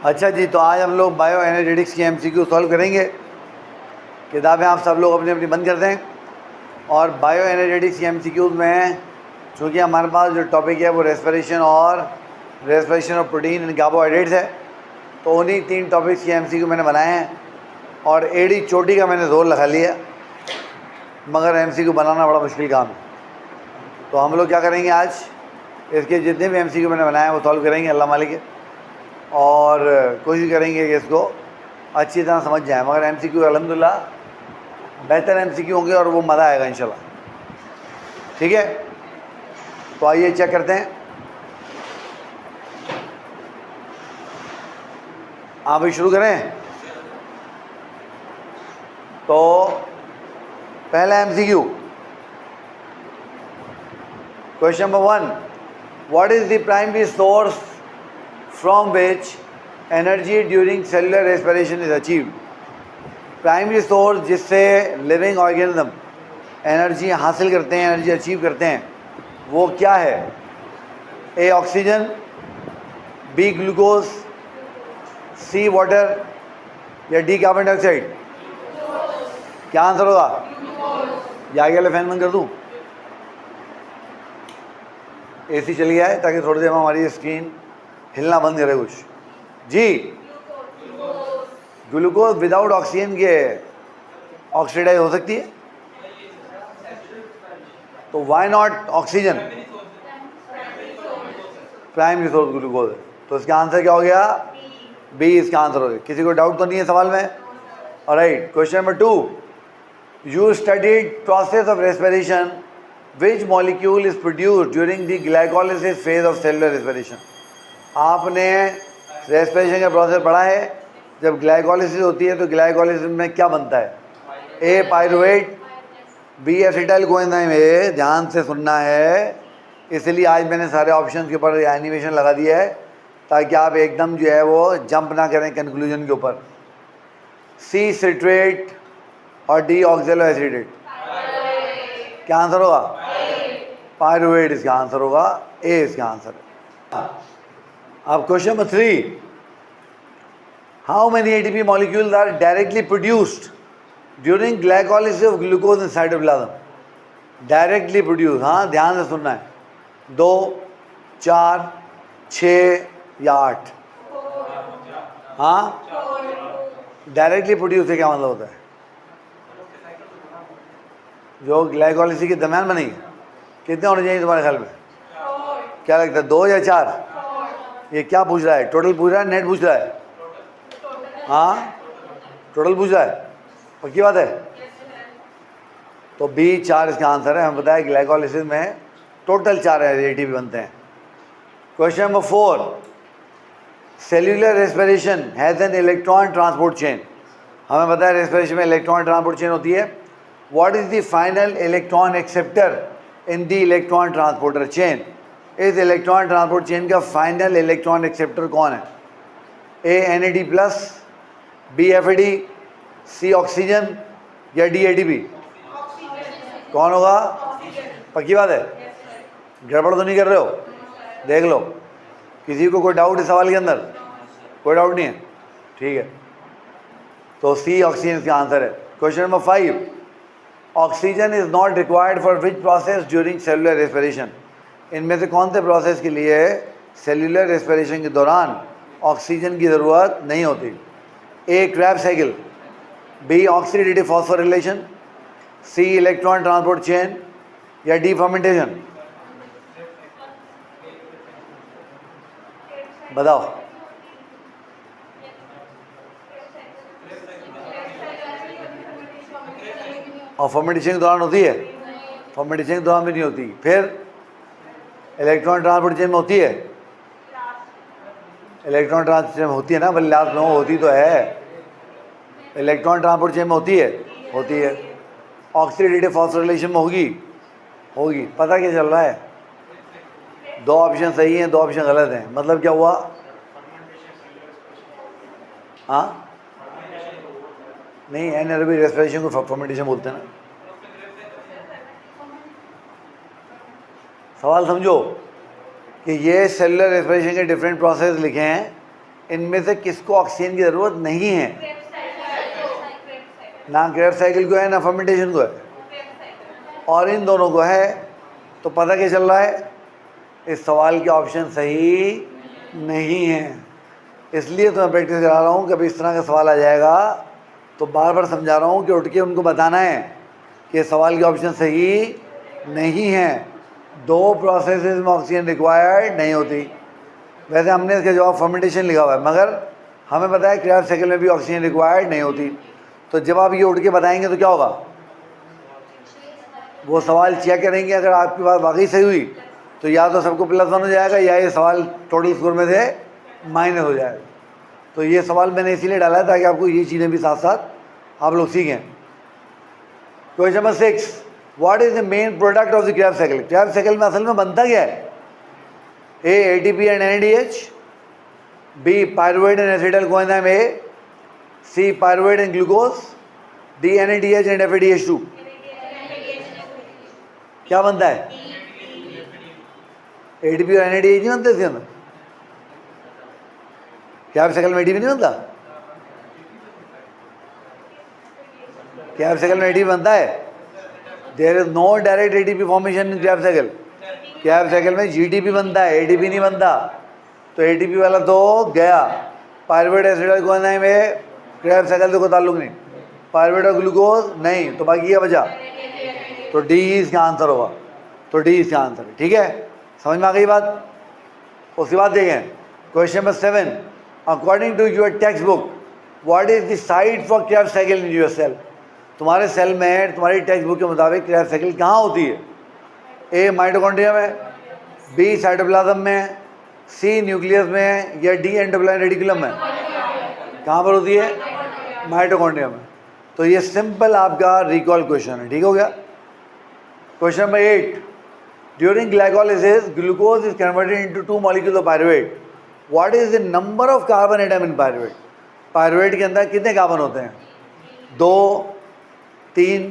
अच्छा जी, तो आज हम लोग बायो एनर्जेटिक्स की एमसीक्यू सॉल्व करेंगे। किताबें आप सब लोग अपनी अपनी बंद कर दें। और बायो एनर्जेटिक्स की एमसीक्यूज़ में चूँकि हमारे पास जो टॉपिक है वो रेस्पिरेशन और प्रोटीन एंड कार्बोहाइड्रेट्स है, तो उन्हीं 3 टॉपिक्स की एमसीक्यू मैंने बनाए हैं और एड़ी चोटी का मैंने जोर लगा लिया, मगर एमसीक्यू बनाना बड़ा मुश्किल काम है। तो हम लोग क्या करेंगे, आज इसके जितने भी एमसीक्यू मैंने बनाए हैं वो सॉल्व करेंगे अल्लाह मालिक है, और कोशिश करेंगे कि इसको अच्छी तरह समझ जाए। मगर एमसीक्यू अल्हम्दुलिल्लाह बेहतर एमसीक्यू होंगे और वो मज़ा आएगा इंशाल्लाह। ठीक है, तो आइए चेक करते हैं। आप भी शुरू करें। तो पहला MCQ, question number 1, what is the primary source from which energy during cellular respiration is achieved? Primary source जिससे लिविंग ऑर्गेनिज्म एनर्जी हासिल करते हैं, एनर्जी अचीव करते हैं, वो क्या है? A oxygen, B glucose, C water या डी कार्बन डाइऑक्साइड? क्या आंसर होगा? या आगे वाले फैन बंद कर दूं? एसी चली गया है ताकि थोड़ी देर में हमारी स्क्रीन हिलना बंद करे कुछ। जी, ग्लूकोज विदाउट ऑक्सीजन के ऑक्सीडाइज हो सकती है, तो why not oxygen? Primary source glucose है, तो इसका आंसर क्या हो गया? बी इसका आंसर हो गया। किसी को डाउट तो नहीं है सवाल में? Alright, question number 2, you studied process of respiration, which molecule is produced during the glycolysis phase of cellular respiration? आपने रेस्पिरेशन का प्रोसेस पढ़ा है। जब ग्लाइकोलिसिस होती है तो ग्लाइकोलिसिस में क्या बनता है? A pyruvate, be acetyl coenzyme. A ध्यान से सुनना है, इसलिए आज मैंने सारे ऑप्शन के ऊपर एनिमेशन लगा दिया है ताकि आप एकदम जो है वो जंप ना करें कंक्लूजन के ऊपर। सी सिट्रेट और डी ऑक्जेलो एसिडेट। क्या आंसर होगा? पायरुवेट इसका आंसर होगा, ए इसका आंसर है। अब question number 3, how many ATP molecules are directly produced during glycolysis of glucose in cytoplasm? Directly produce, हाँ ध्यान से सुनना है। 2, 4, 6 या 8? हाँ, डायरेक्टली प्रोड्यूस से क्या मतलब होता है? जो ग्लाइकोलिसिस के दरमियान बनेगी, कितने होने चाहिए तुम्हारे ख्याल में? क्या लगता है, 2 या 4? ये क्या पूछ रहा है? टोटल पूछ रहा है, नेट पूछ रहा है? हाँ, टोटल पूछ रहा है, पक्की बात है? तो बी 4 इसका आंसर है। हमें बताया ग्लाइकोलिसिस में टोटल 4 एटीपी बनते हैं। Question number 4, cellular respiration has an electron transport chain. हमें बताया रेस्पिरेशन में इलेक्ट्रॉन ट्रांसपोर्ट चेन होती है। What is the final electron acceptor in the electron transporter chain? इस इलेक्ट्रॉन ट्रांसपोर्ट चेन का फाइनल इलेक्ट्रॉन एक्सेप्टर कौन है? ए NAD प्लस, बी FAD, सी oxygen या डी ATP? कौन होगा? पक्की बात है? गड़बड़ तो नहीं कर रहे हो? देख लो, किसी को कोई डाउट इस सवाल के अंदर? कोई डाउट नहीं है? ठीक है, तो सी ऑक्सीजन इसका आंसर है। Question number 5, oxygen is not required for which process during cellular respiration? इनमें से कौन से प्रोसेस के लिए सेल्यूलर रेस्पिरेशन के दौरान ऑक्सीजन की ज़रूरत नहीं होती? A Krebs cycle, B oxidative phosphorylation, C electron transport chain या डी फर्मेंटेशन? बताओ। और फर्मेंटेशन के दौरान होती है? फर्मेंटेशन के दौरान भी नहीं होती। फिर इलेक्ट्रॉन ट्रांसपोर्ट चेन में होती है? इलेक्ट्रॉन ट्रांसपोर्ट चेन में होती है ना, बल्कि लास्ट में होती तो है। इलेक्ट्रॉन ट्रांसपोर्ट चेन में होती है? होती है। ऑक्सीडेटिव फॉस्फोरिलेशन में होगी? होगी। पता क्या चल रहा है? 2 ऑप्शन सही हैं, 2 ऑप्शन गलत हैं। मतलब क्या हुआ? हाँ नहीं, एनएरोबिक रेस्पिरेशन को फर्मेंटेशन बोलते हैं ना। सवाल समझो कि ये सेलुलर रेस्पिरेशन के डिफरेंट प्रोसेस लिखे हैं इनमें से किसको ऑक्सीजन की ज़रूरत नहीं है? ना क्रेब्स साइकिल को है ना फर्मेंटेशन को है, और इन दोनों को है। तो पता क्या चल रहा है? इस सवाल के ऑप्शन सही नहीं है। इसलिए तो मैं प्रैक्टिस करा रहा हूँ कि अभी इस तरह का सवाल आ जाएगा तो बार बार समझा रहा हूँ कि उठ के उनको बताना है कि सवाल के ऑप्शन सही नहीं है। 2 प्रोसेसेस में ऑक्सीजन रिक्वायर्ड नहीं होती। वैसे हमने इसका जवाब फर्मेंटेशन लिखा हुआ है, मगर हमें पता है क्रेब्स साइकिल में भी ऑक्सीजन रिक्वायर्ड नहीं होती। तो जब आप ये उठ के बताएंगे तो क्या होगा? वो सवाल चेक करेंगे, अगर आपकी बात वाकई सही हुई तो या तो सबको +1 हो जाएगा या ये सवाल टोटल स्कोर में से माइनस हो जाएगा। तो ये सवाल मैंने इसीलिए डाला है ताकि आपको ये चीज़ें भी साथ साथ आप लोग सीखें। Question number 6, what is the main product of the Krebs cycle? Krebs cycle में असल में बनता क्या है? A, ATP and NADH, B, pyruvate and acetyl coenzyme A, C, pyruvate and glucose, D, NADH and FADH2। क्या बनता है? ATP और NADH नहीं बनते इसके अंदर? क्रेब्स साइकिल में ATP नहीं बनता? क्रेब्स साइकिल में ATP बनता है? There is no direct ATP formation in Krebs cycle. Krebs cycle में GTP बनता है, ATP नहीं बनता। तो ATP वाला तो गया। पायरुवेट एसिडाइल कोएंजाइम में क्रेब्स साइकिल से कोई ताल्लुक नहीं। पायरुवेट और ग्लूकोज नहीं, तो बाकी क्या बचा? तो D इसका आंसर होगा। तो D इसका आंसर है। ठीक है, समझ में आ गई बात? उसके बाद देखें question number 7, according to your textbook what is the site for Krebs cycle in your cell? तुम्हारे सेल में तुम्हारी टेक्स्ट बुक के मुताबिक क्रेब्स साइकिल कहाँ होती है? A, माइटोकॉन्ड्रिया में, B, साइटोप्लाज्म में, C, न्यूक्लियस में, या D, एंडोप्लाज्मिक रेटिकुलम में? कहाँ पर होती है? माइटोकॉन्ड्रिया में। तो ये सिंपल आपका रिकॉल क्वेश्चन है। ठीक हो गया? Question number 8, during glycolysis glucose is converted into 2 molecule of pyruvate. What is the number of carbon atom in pyruvate? Pyruvate के अंदर कितने कार्बन होते हैं? 2, 3,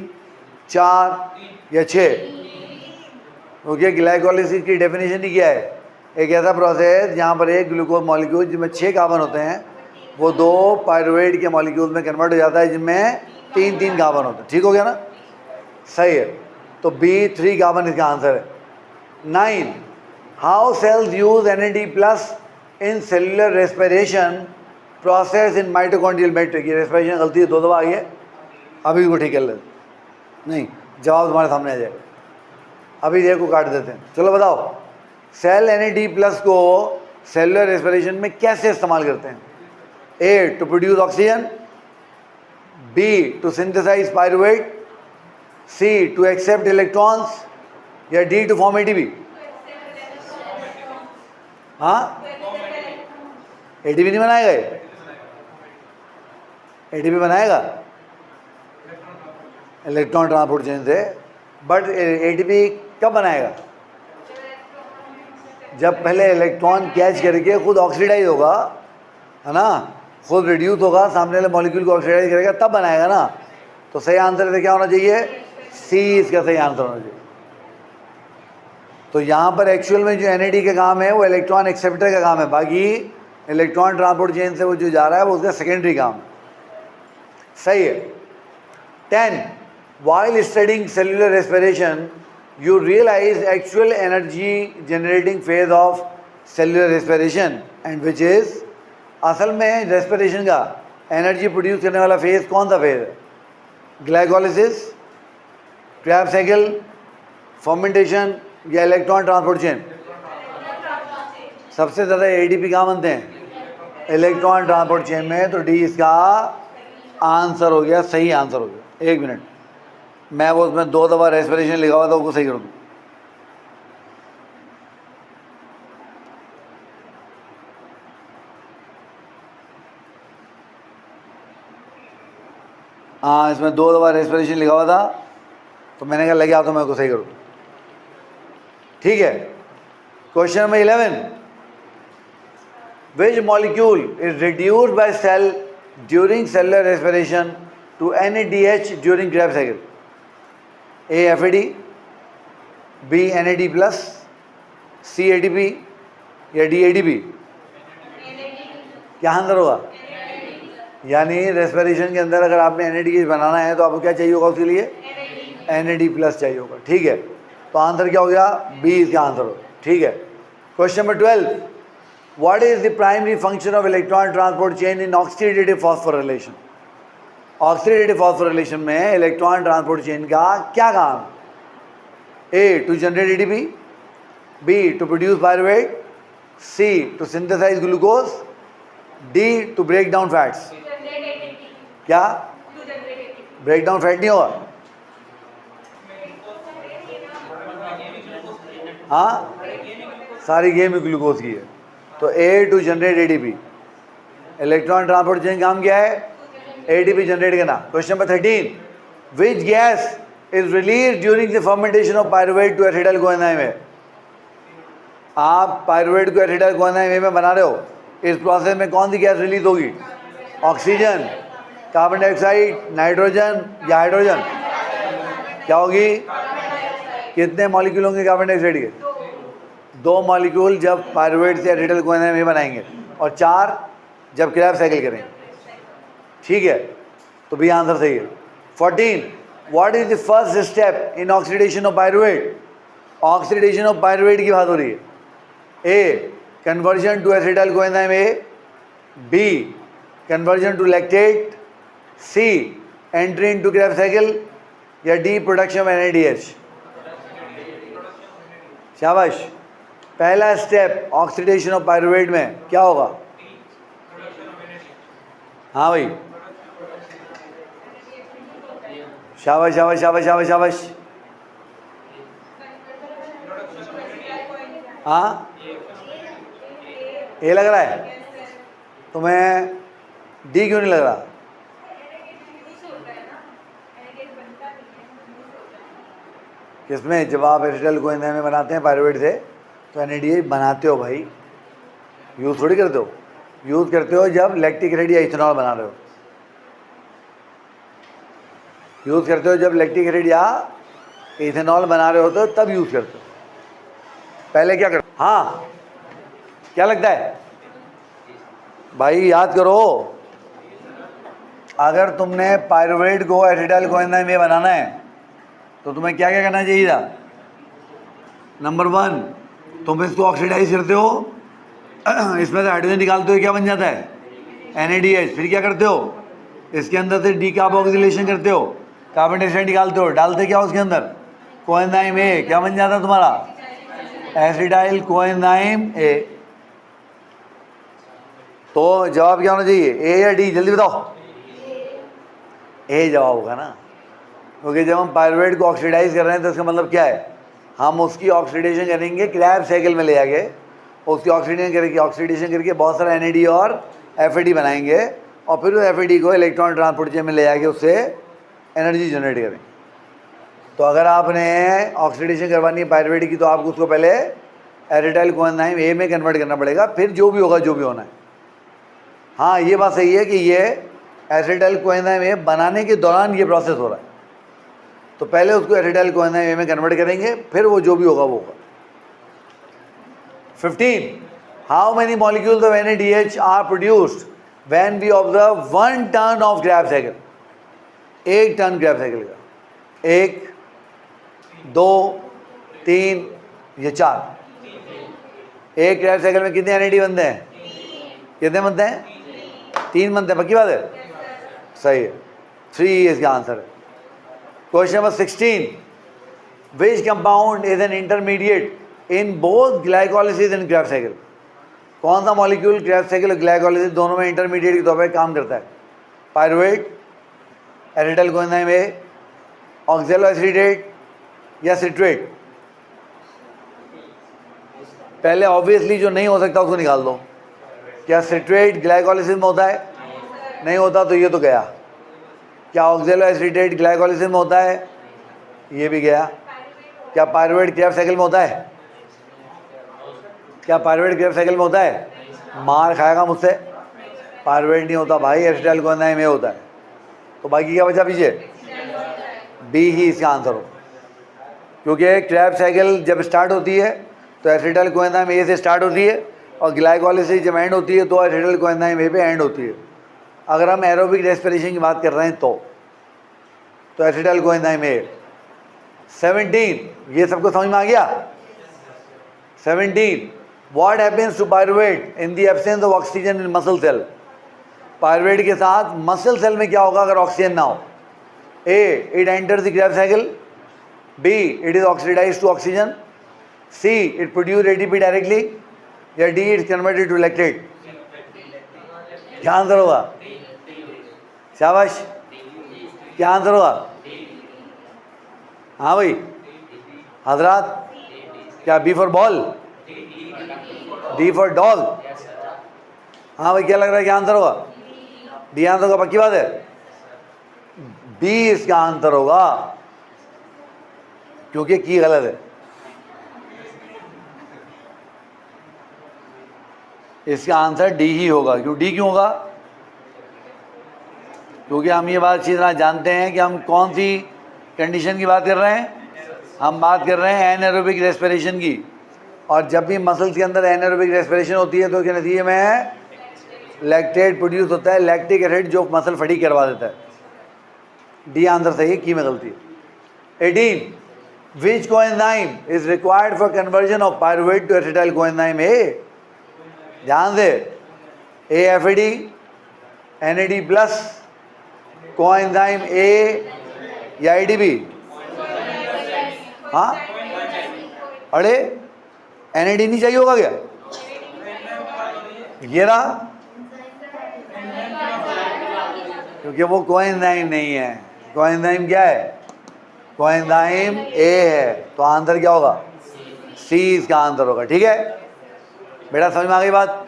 4 या 6? ओके, ग्लाइकोलिसिस की डेफिनेशन ही क्या है? एक ऐसा प्रोसेस जहाँ पर एक ग्लूकोज मॉलिक्यूल जिसमें 6 कार्बन होते हैं वो 2 पायरुवेट के मॉलिक्यूल में कन्वर्ट हो जाता है जिनमें 3 कार्बन होते हैं। ठीक हो गया ना? सही है। तो B, 3 कार्बन इसका आंसर है। 9, how cells use NAD+ in cellular respiration process in mitochondrial matrix. ये रेस्पिरेशन गलती है, 2 दफ़ा आई है, अभी इसको ठीक कर लेते। नहीं, जवाब तुम्हारे सामने आ जाएगा। अभी ये को काट देते हैं। चलो बताओ, सेल NAD+ को सेलुलर रेस्पिरेशन में कैसे इस्तेमाल करते हैं? A, to produce oxygen, B, to synthesise pyruvate, C, to accept electrons, या D, टू फॉर्म ATP? हाँ, ATP नहीं बनाएगा ये? ATP बनाएगा इलेक्ट्रॉन ट्रांसपोर्ट चेन से, बट ATP कब बनाएगा? जब पहले इलेक्ट्रॉन कैच करके खुद ऑक्सीडाइज होगा, है ना, खुद रिड्यूस होगा, सामने वाले मॉलिक्यूल को ऑक्सीडाइज करेगा, तब बनाएगा ना। तो सही आंसर है क्या होना चाहिए? C इसका सही आंसर होना चाहिए। तो यहाँ पर एक्चुअल में जो NAD का काम है वो इलेक्ट्रॉन एक्सेप्टर का काम है, बाकी इलेक्ट्रॉन ट्रांसपोर्ट चेन से वो जो जा रहा है वो उसका सेकेंडरी काम है। सही है। 10, while studying cellular respiration you realize actual energy generating phase of cellular respiration and which is, असल में रेस्पिरेशन का एनर्जी प्रोड्यूस करने वाला फेज कौन सा फेज है? ग्लाइकोलिसिस, क्रेब्स साइकिल, फर्मेंटेशन, या इलेक्ट्रॉन ट्रांसपोर्ट चेन? सबसे ज़्यादा ATP कहाँ बनते हैं? इलेक्ट्रॉन ट्रांसपोर्ट चेन में। तो D इसका आंसर हो गया, सही आंसर हो गया। 1 मिनट, मैं वो उसमें 2 दफ़ा रेस्पिरेशन लिखा हुआ था उसको सही कर दूँ। हाँ, इसमें 2 दफ़ा रेस्पिरेशन लिखा हुआ था तो मैंने कहा लगे तो मैं उसको सही करूँ। ठीक है। Question number 11, which molecule is reduced by cell during cellular respiration to NADH during Krebs cycle? A, FAD, B, NAD+, C, ATP, या D, ATP? क्या आंसर होगा? यानी रेस्पिरेशन के अंदर अगर आपने NADH बनाना है तो आपको क्या चाहिए होगा उसके लिए? NAD प्लस चाहिए होगा, ठीक है। तो आंसर क्या हो गया? बी इसका आंसर होगा, ठीक है। Question number 12, what is the primary function of electron transport chain in oxidative phosphorylation? Oxidative phosphorylation में इलेक्ट्रॉन ट्रांसपोर्ट चेन का क्या काम? A to generate ATP, B to produce pyruvate, C to synthesise glucose, D to break down fats. क्या? Break down fat नहीं होगा? हाँ, सारी game में ग्लूकोज की है। तो A to generate ATP, electron transport chain काम क्या है? ATP जनरेट करना। Question number 13, which gas is release during the fermentation of pyruvate to acetyl coenzyme? आप पायरुवेट को एसिटाइल कोएंजाइम में बना रहे हो, इस प्रोसेस में कौन सी गैस रिलीज होगी? ऑक्सीजन, कार्बन डाइऑक्साइड, नाइट्रोजन या हाइड्रोजन? क्या होगी? कितने मॉलिक्यूल होंगे कार्बन डाइऑक्साइड के? 2 मॉलिक्यूल जब पायरुवेट से एसिटाइल कोएंजाइम में बनाएंगे, और 4 जब क्रैब साइकिल करेंगे, ठीक है। तो भी आंसर सही है। 14, what is the first step in oxidation of pyruvate? Oxidation of pyruvate की बात हो रही है। A conversion to acetyl coenzyme A, B conversion to lactate, C entry into crab cycle, या डी प्रोडक्शन ऑफ NADH? शाबाश। पहला step oxidation of pyruvate में क्या होगा? हाँ भाई, शाबाश शाबाश शाबाश शाबाश शाबाश। हाँ, ए लग रहा है तुम्हें? डी क्यों नहीं लग रहा? किसमें? जब आप एसिटाइल कोएंजाइम में बनाते हैं पायरुवेट से तो NADH बनाते हो भाई, यूज़ थोड़ी करते हो। यूज़ करते हो जब लैक्टिक एसिड या इथेनॉल बना रहे हो। यूज़ करते हो जब लैक्टिक एसिड या इथेनॉल बना रहे हो तो तब यूज़ करते हो। पहले क्या करते? हाँ, क्या लगता है भाई? याद करो, अगर तुमने पायरुवेट को एसिटाइल कोएंजाइम में बनाना है तो तुम्हें क्या क्या करना चाहिए था? नंबर 1, तुम इसको ऑक्सीडाइज करते हो, इसमें से हाइड्रोजन निकालते हो, क्या बन जाता है? NADH। फिर क्या करते हो? इसके अंदर से डीकार्बोक्सिलेशन करते हो, कार्बन डाइऑक्साइड निकालते हो, डालते क्या उसके अंदर? Coenzyme A. क्या बन जाता तुम्हारा? एसिटाइल कोएंजाइम ए। तो जवाब क्या होना चाहिए? ए या डी? जल्दी बताओ। ए जवाब होगा ना, क्योंकि जब हम पायरुवेट को ऑक्सीडाइज कर रहे हैं तो इसका मतलब क्या है? हम उसकी ऑक्सीडेशन करेंगे, क्रैब साइकिल में ले जाके उसकी ऑक्सीडेशन करके बहुत सारा NAD और FAD बनाएंगे, और फिर उस FAD को इलेक्ट्रॉन ट्रांसपोर्ट चेन में ले जाके उससे एनर्जी जनरेट करेंगे। तो अगर आपने ऑक्सीडेशन करवानी है पायरुवेट की तो आपको उसको पहले एसिटाइल कोएंजाइम ए में कन्वर्ट करना पड़ेगा, फिर जो भी होगा, जो भी होना है। हाँ, ये बात सही है कि ये एसिटाइल कोएंजाइम ए बनाने के दौरान ये प्रोसेस हो रहा है। तो पहले उसको एसिटाइल कोएंजाइम ए में कन्वर्ट करेंगे, फिर वो जो भी होगा वो होगा। 15, how many molecules of NADH are produced when we observe 1 turn of Krebs cycle? 1 turn Krebs cycle का 1, 2, 3 या 4? एक क्रैब साइकिल में कितने NAD बनते हैं? कितने बनते हैं? 3 बनते हैं। पक्की बात है? सही है, 3 इसका आंसर है। Question number 16, which compound is an intermediate in both glycolysis and Krebs cycle? कौन सा मॉलिक्यूल क्रैब साइकिल और ग्लाइकोलिसिस दोनों में इंटरमीडिएट के तौर पर काम करता है? पायरुवेट, एसिटाइल कोएंजाइम ए, ऑक्सैलोएसिटेट या सिट्रेट? पहले ऑब्वियसली जो नहीं हो सकता उसको निकाल दो। क्या सिट्रेट ग्लाइकोलिसिस में होता है? नहीं होता, तो ये तो गया। क्या ऑक्सैलोएसिटेट ग्लाइकोलिसिस में होता है? ये भी गया। क्या पायरुवेट क्रैब साइकिल में होता है? क्या पायरुवेट क्रैब साइकिल में होता है? मार खाएगा मुझसे। पायरुवेट नहीं होता भाई, एसिटाइल कोएंजाइम ए होता है। तो बाकी क्या बचा पीछे? बी ही इसका आंसर हो, क्योंकि क्रैब साइकिल जब स्टार्ट होती है तो एसिटाइल कोएंजाइम ए से स्टार्ट होती है, और ग्लाइकोलाइसिस जब एंड होती है तो एसिटाइल कोएंजाइम ए पे एंड होती है। अगर हम एरोबिक रेस्पिरेशन की बात कर रहे हैं तो एसिटाइल कोएंजाइम ए। 17, ये सबको समझ में आ गया? 17, what happens to pyruvate in the absence of oxygen in muscle cell? Pyruvate के साथ मसल सेल में क्या होगा अगर ऑक्सीजन ना हो? A, it enters the Krebs cycle, B, it is oxidised to oxygen, C, it produce ATP directly, या D, it converted to lactate. क्या आंसर होगा? शाबाश, क्या आंसर होगा? हाँ भाई हजरात, क्या B for ball, D for dog? हाँ भाई क्या लग रहा है क्या आंसर होगा? डी आंसर होगा, पक्की बात है? बी इसका आंसर होगा, क्योंकि की गलत है। इसका आंसर डी ही होगा। क्यों डी क्यों होगा? क्योंकि हम ये बात अच्छी तरह जानते हैं कि हम कौन सी कंडीशन की बात कर रहे हैं। हम बात कर रहे हैं एनारोबिक रेस्पिरेशन की, और जब भी मसल्स के अंदर एनारोबिक रेस्पिरेशन होती है तो उसके नतीजे में लैक्टेट प्रोड्यूस होता है, लैक्टिक एसिड, जो मसल फटीग करवा देता है। डी आंसर सही है, की में गलती है। 18, which coenzyme is required for conversion of pyruvate to acetyl coenzyme A? ध्यान से, A F A D, N A D plus, coenzyme A या ए डी बी? हाँ, अरे एन ए डी नहीं चाहिए होगा क्या? ये रहा, क्योंकि वो कोएंजाइम नहीं है। कोएंजाइम क्या है? कोएंजाइम ए है, तो आंसर क्या होगा? सी इसका आंसर होगा। ठीक है बेटा, समझ में आ गई बात?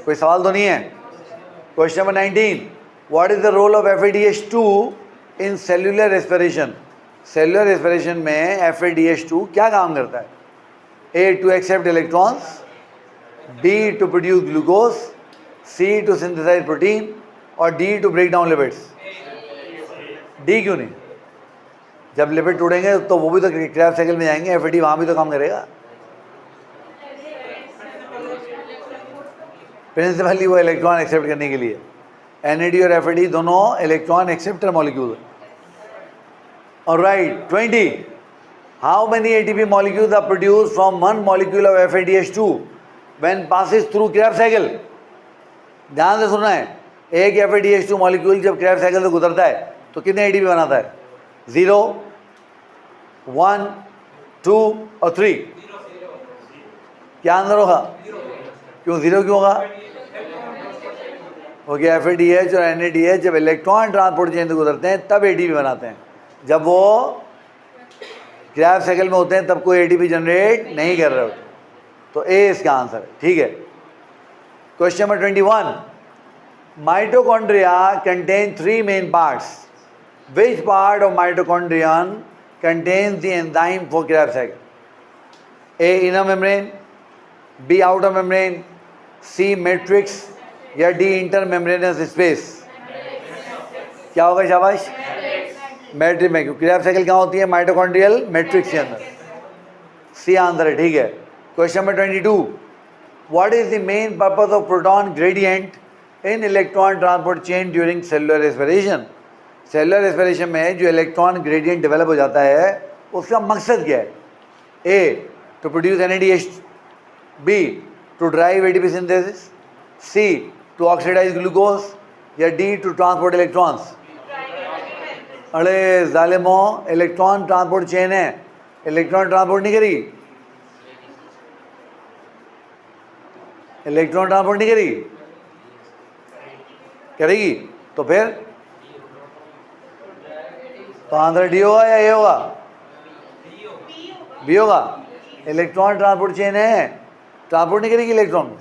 कोई सवाल तो नहीं है? Question number 19, what is the role of FADH2 in cellular respiration? Cellular respiration में FADH2 क्या काम करता है? A, to accept electrons, B, to produce glucose, C, to synthesise protein, और D, to break down lipids. D क्यों नहीं? जब lipid टूटेंगे तो वो भी तो क्रेब्स साइकिल में जाएंगे, FAD वहाँ भी तो काम करेगा। प्रिंसिपली वो इलेक्ट्रॉन एक्सेप्ट करने के लिए। NAD और FAD दोनों इलेक्ट्रॉन एक्सेप्टर मॉलिक्यूल है। Alright, 20, how many ATP molecules are produced from one molecule of FADH2 when passes through Krebs cycle? ध्यान से सुनना है, एक FADH2 मॉलिक्यूल जब क्रेब्स साइकिल से गुजरता है तो कितने ATP बनाता है? 0, 1, 2 और 3। क्या आंसर होगा? क्यों 0 क्यों होगा? ओके, FADH और NADH जब इलेक्ट्रॉन ट्रांसपोर्ट चेन से गुजरते हैं तब ATP बनाते हैं। जब वो क्रेब्स साइकिल में होते हैं तब कोई ATP जनरेट नहीं कर रहे होते। तो ए इसका आंसर है। ठीक है, question number 21, mitochondria contain 3 main parts. Which part of mitochondrion contains the enzyme for Krebs cycle? A, inner membrane, B, outer membrane, C, matrix, या डी, इंटर मेम्ब्रेनस स्पेस? क्या होगा? शाबाश, मैट्रिक्स में। क्योंकि क्रेब्स साइकिल कहाँ होती है? Mitochondrial matrix के अंदर। सी आंसर है। ठीक है, question number 22, what is the main purpose of proton gradient in electron transport chain during cellular respiration? Cellular respiration में जो इलेक्ट्रॉन ग्रेडियंट डेवलप हो जाता है उसका मकसद क्या है? A, to produce NADH, B, to drive ATP synthesis, C, to oxidise glucose, या डी, टू ट्रांसपोर्ट इलेक्ट्रॉन्स? अरे जालिमो, इलेक्ट्रॉन ट्रांसपोर्ट चेन है, इलेक्ट्रॉन ट्रांसपोर्ट नहीं करी, इलेक्ट्रॉन ट्रांसपोर्ट नहीं करी, करेगी तो फिर तो आंसर डी होगा या ए होगा? बी होगा। इलेक्ट्रॉन ट्रांसपोर्ट चेन है, ट्रांसपोर्ट नहीं करेगी इलेक्ट्रॉन।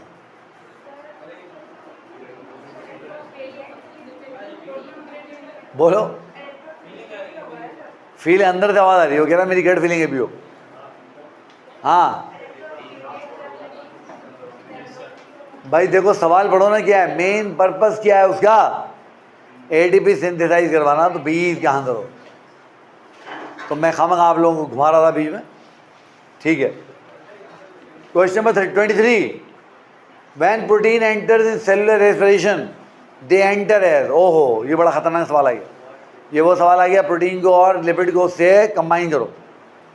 बोलो, फील अंदर से आवाज आ रही हो, कह रहा मेरी गट फीलिंग है भी हो। हाँ भाई देखो, सवाल पढ़ो ना, क्या है मेन पर्पस, क्या है उसका? ATP सिंथेसाइज करवाना। तो बी क्या आंसर हो? तो मैं खामखा आप लोगों को घुमा रहा था बीच में। ठीक है, question number 23, when protein enters in cellular respiration they enter air. ओहो, ये बड़ा खतरनाक सवाल आ गया। ये वो सवाल आ गया, प्रोटीन को और लिपिड को से कंबाइन करो।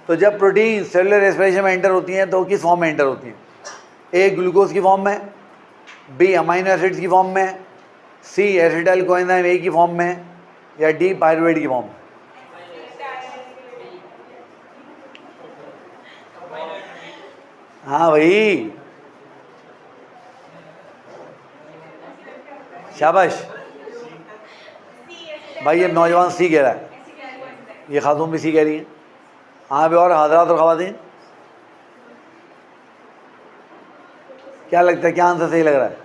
तो जब प्रोटीन सेलुलर रेस्पिरेशन में एंटर होती हैं तो किस फॉर्म में एंटर होती हैं? ए ग्लूकोज की फॉर्म में, बी अमीनो एसिड्स की फॉर्म में, सी एसिटाइल कोएंजाइम ए की फॉर्म में, या डी पायरुवेट की फॉर्म में? हाँ भाई, शाबाश भाई। ये नौजवान सी कह रहा है, ये खातून भी सी कह रही है। हाँ भी, और हजरात और ख़वातीन, क्या लगता है, क्या आंसर सही लग रहा है?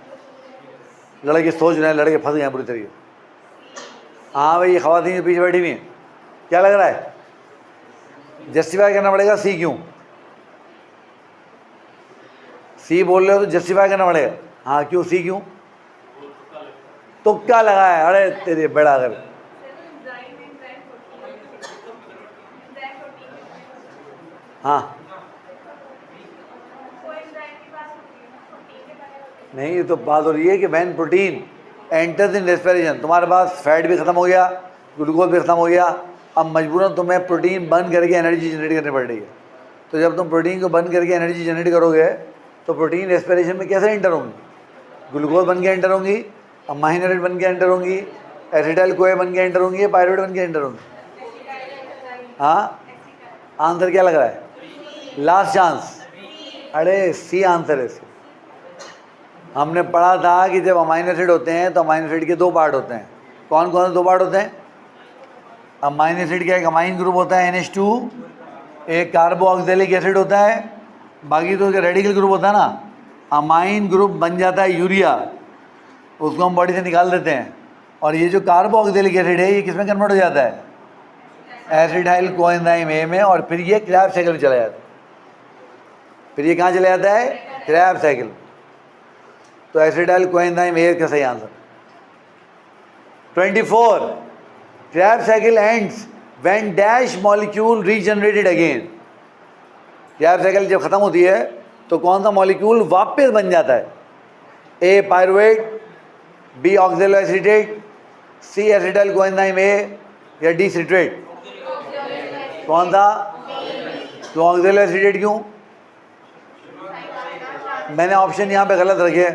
लड़के सोच रहे हैं, लड़के फंस गए हैं पूरी तरीके। हाँ भाई, ये ख़वातीन जो पीछे बैठी हुई हैं, क्या लग रहा है? जस्टिफाई करना पड़ेगा। सी क्यों? सी बोल रहे हो तो जस्टिफाई करना पड़ेगा। हाँ क्यों? सी क्यों? तुक्का लगा है। अरे तेरे बड़ा अगर हाँ नहीं, ये तो बात हो रही है कि when protein enters in respiration, तुम्हारे पास फैट भी खत्म हो गया, ग्लूकोज भी खत्म हो गया, अब मजबूरन तुम्हें प्रोटीन बर्न करके एनर्जी जनरेट करनी पड़ रही है। तो जब तुम प्रोटीन को बर्न करके एनर्जी जनरेट करोगे तो प्रोटीन रेस्पिरेशन में कैसे एंटर होंगी? ग्लूकोज बन के एंटर होंगी, अमाइनो एसिड बन के एंटर होंगी, एसिटाइल कोए बन के एंटर होंगी, पायरुवेट बन के एंटर होंगी। हाँ, आंसर क्या लग रहा है? Last chance. अरे सी आंसर है इसका। हमने पढ़ा था कि जब अमाइनो एसिड होते हैं तो अमाइनो एसिड के दो पार्ट होते हैं। कौन कौन से दो पार्ट होते हैं? अमाइनो एसिड का एक अमाइन ग्रुप होता है NH2, एक कार्बोऑक्सिलिक एसिड होता है, बाकी तो उसका रेडिकल ग्रुप होता है ना। अमाइन ग्रुप बन जाता है यूरिया, उसको हम बॉडी से निकाल देते हैं, और ये जो कार्बोऑक्सिलिक एसिड है ये किस में कन्वर्ट हो जाता है? एसिटाइल कोएंजाइम ए में, और फिर ये क्रैब साइकिल में चला जाता है। फिर ये कहाँ चला जाता है? Krebs cycle. तो एसिटाइल कोएंजाइम ए का सही answer. 24, Krebs cycle ends when dash molecule regenerated again. Krebs cycle जब खत्म होती है तो कौन सा मॉलिक्यूल वापस बन जाता है? A pyruvate, B oxaloacetate, C acetyl coenzyme A, या डी सिट्रेट? कौन सा? तो ऑक्सैलोएसिटेट क्यों? मैंने ऑप्शन यहाँ पे गलत रखे।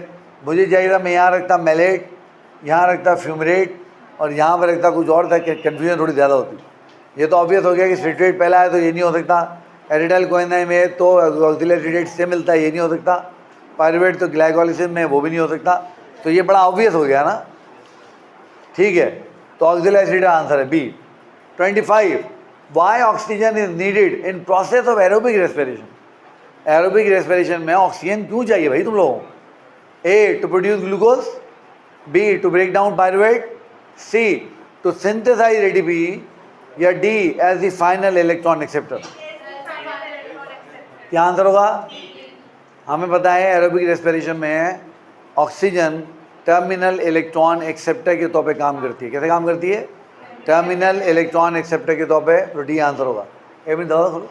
मुझे चाहिए था मैं यहाँ रखता मेलेट, यहाँ रखता फ्यूमरेट, और यहाँ पर रखता कुछ और था, कन्फ्यूजन थोड़ी ज़्यादा होती। ये तो ऑब्वियस हो गया कि सिट्रेट पहला है तो ये नहीं हो सकता। एसिटाइल कोएंजाइम ए तो ऑक्सैलोएसिटेट से मिलता है, ये नहीं हो सकता। पायरुवेट तो ग्लाइकोलाइसिस में, वो भी नहीं हो सकता। तो ये बड़ा ऑब्वियस हो गया ना। ठीक है, तो ऑक्सैलोएसिटेट आंसर है B. 25, why oxygen is needed in process of aerobic respiration. Aerobic respiration में ऑक्सीजन क्यों चाहिए भाई तुम लोगों को? A to produce glucose, B to break down pyruvate, C to synthesise ATP, या D as the final electron acceptor? क्या answer होगा? हमें पता है एरोबिक रेस्पिरेशन में ऑक्सीजन टर्मिनल इलेक्ट्रॉन एक्सेप्टर के तौर पे काम करती है। कैसे काम करती है? टर्मिनल इलेक्ट्रॉन एक्सेप्टर के तौर पे। तो डी आंसर होगा। एक मिनट दरवाजा खोलो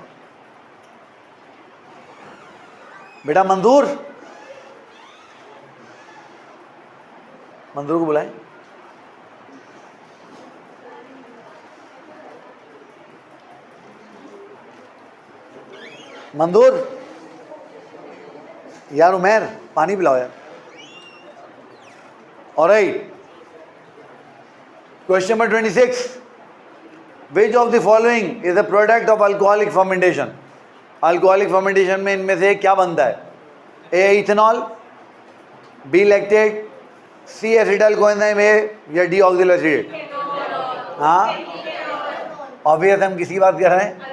बेटा। मंजूर, मंजूर को बुलाएं। मंजूर यार, उमेर पानी पिलाओ यार। Alright, question number 26, which of the following is a product of alcoholic fermentation? Alcoholic fermentation में इनमें से क्या बनता है? A ethanol, B lactate, C acetyl coenzyme A, या डी ऑक्सैलोएसिटेट? हाँ ऑब्वियस, हम किसी की बात कर रहे हैं?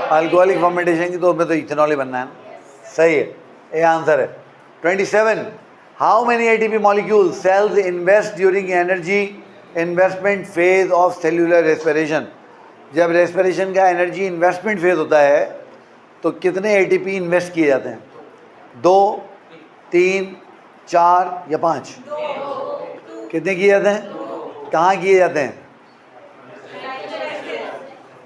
अल्कोहलिक फर्मेंटेशन की, तो उसमें तो इथेनॉल ही बनना है। सही है, ए आंसर है। 27, how many ATP molecule cells invest during energy investment phase of cellular respiration? जब रेस्पिरेशन का एनर्जी इन्वेस्टमेंट फेज होता है तो कितने ATP इन्वेस्ट किए जाते हैं? 2, 3, 4 या 5? कितने किए जाते हैं? कहाँ किए जाते हैं?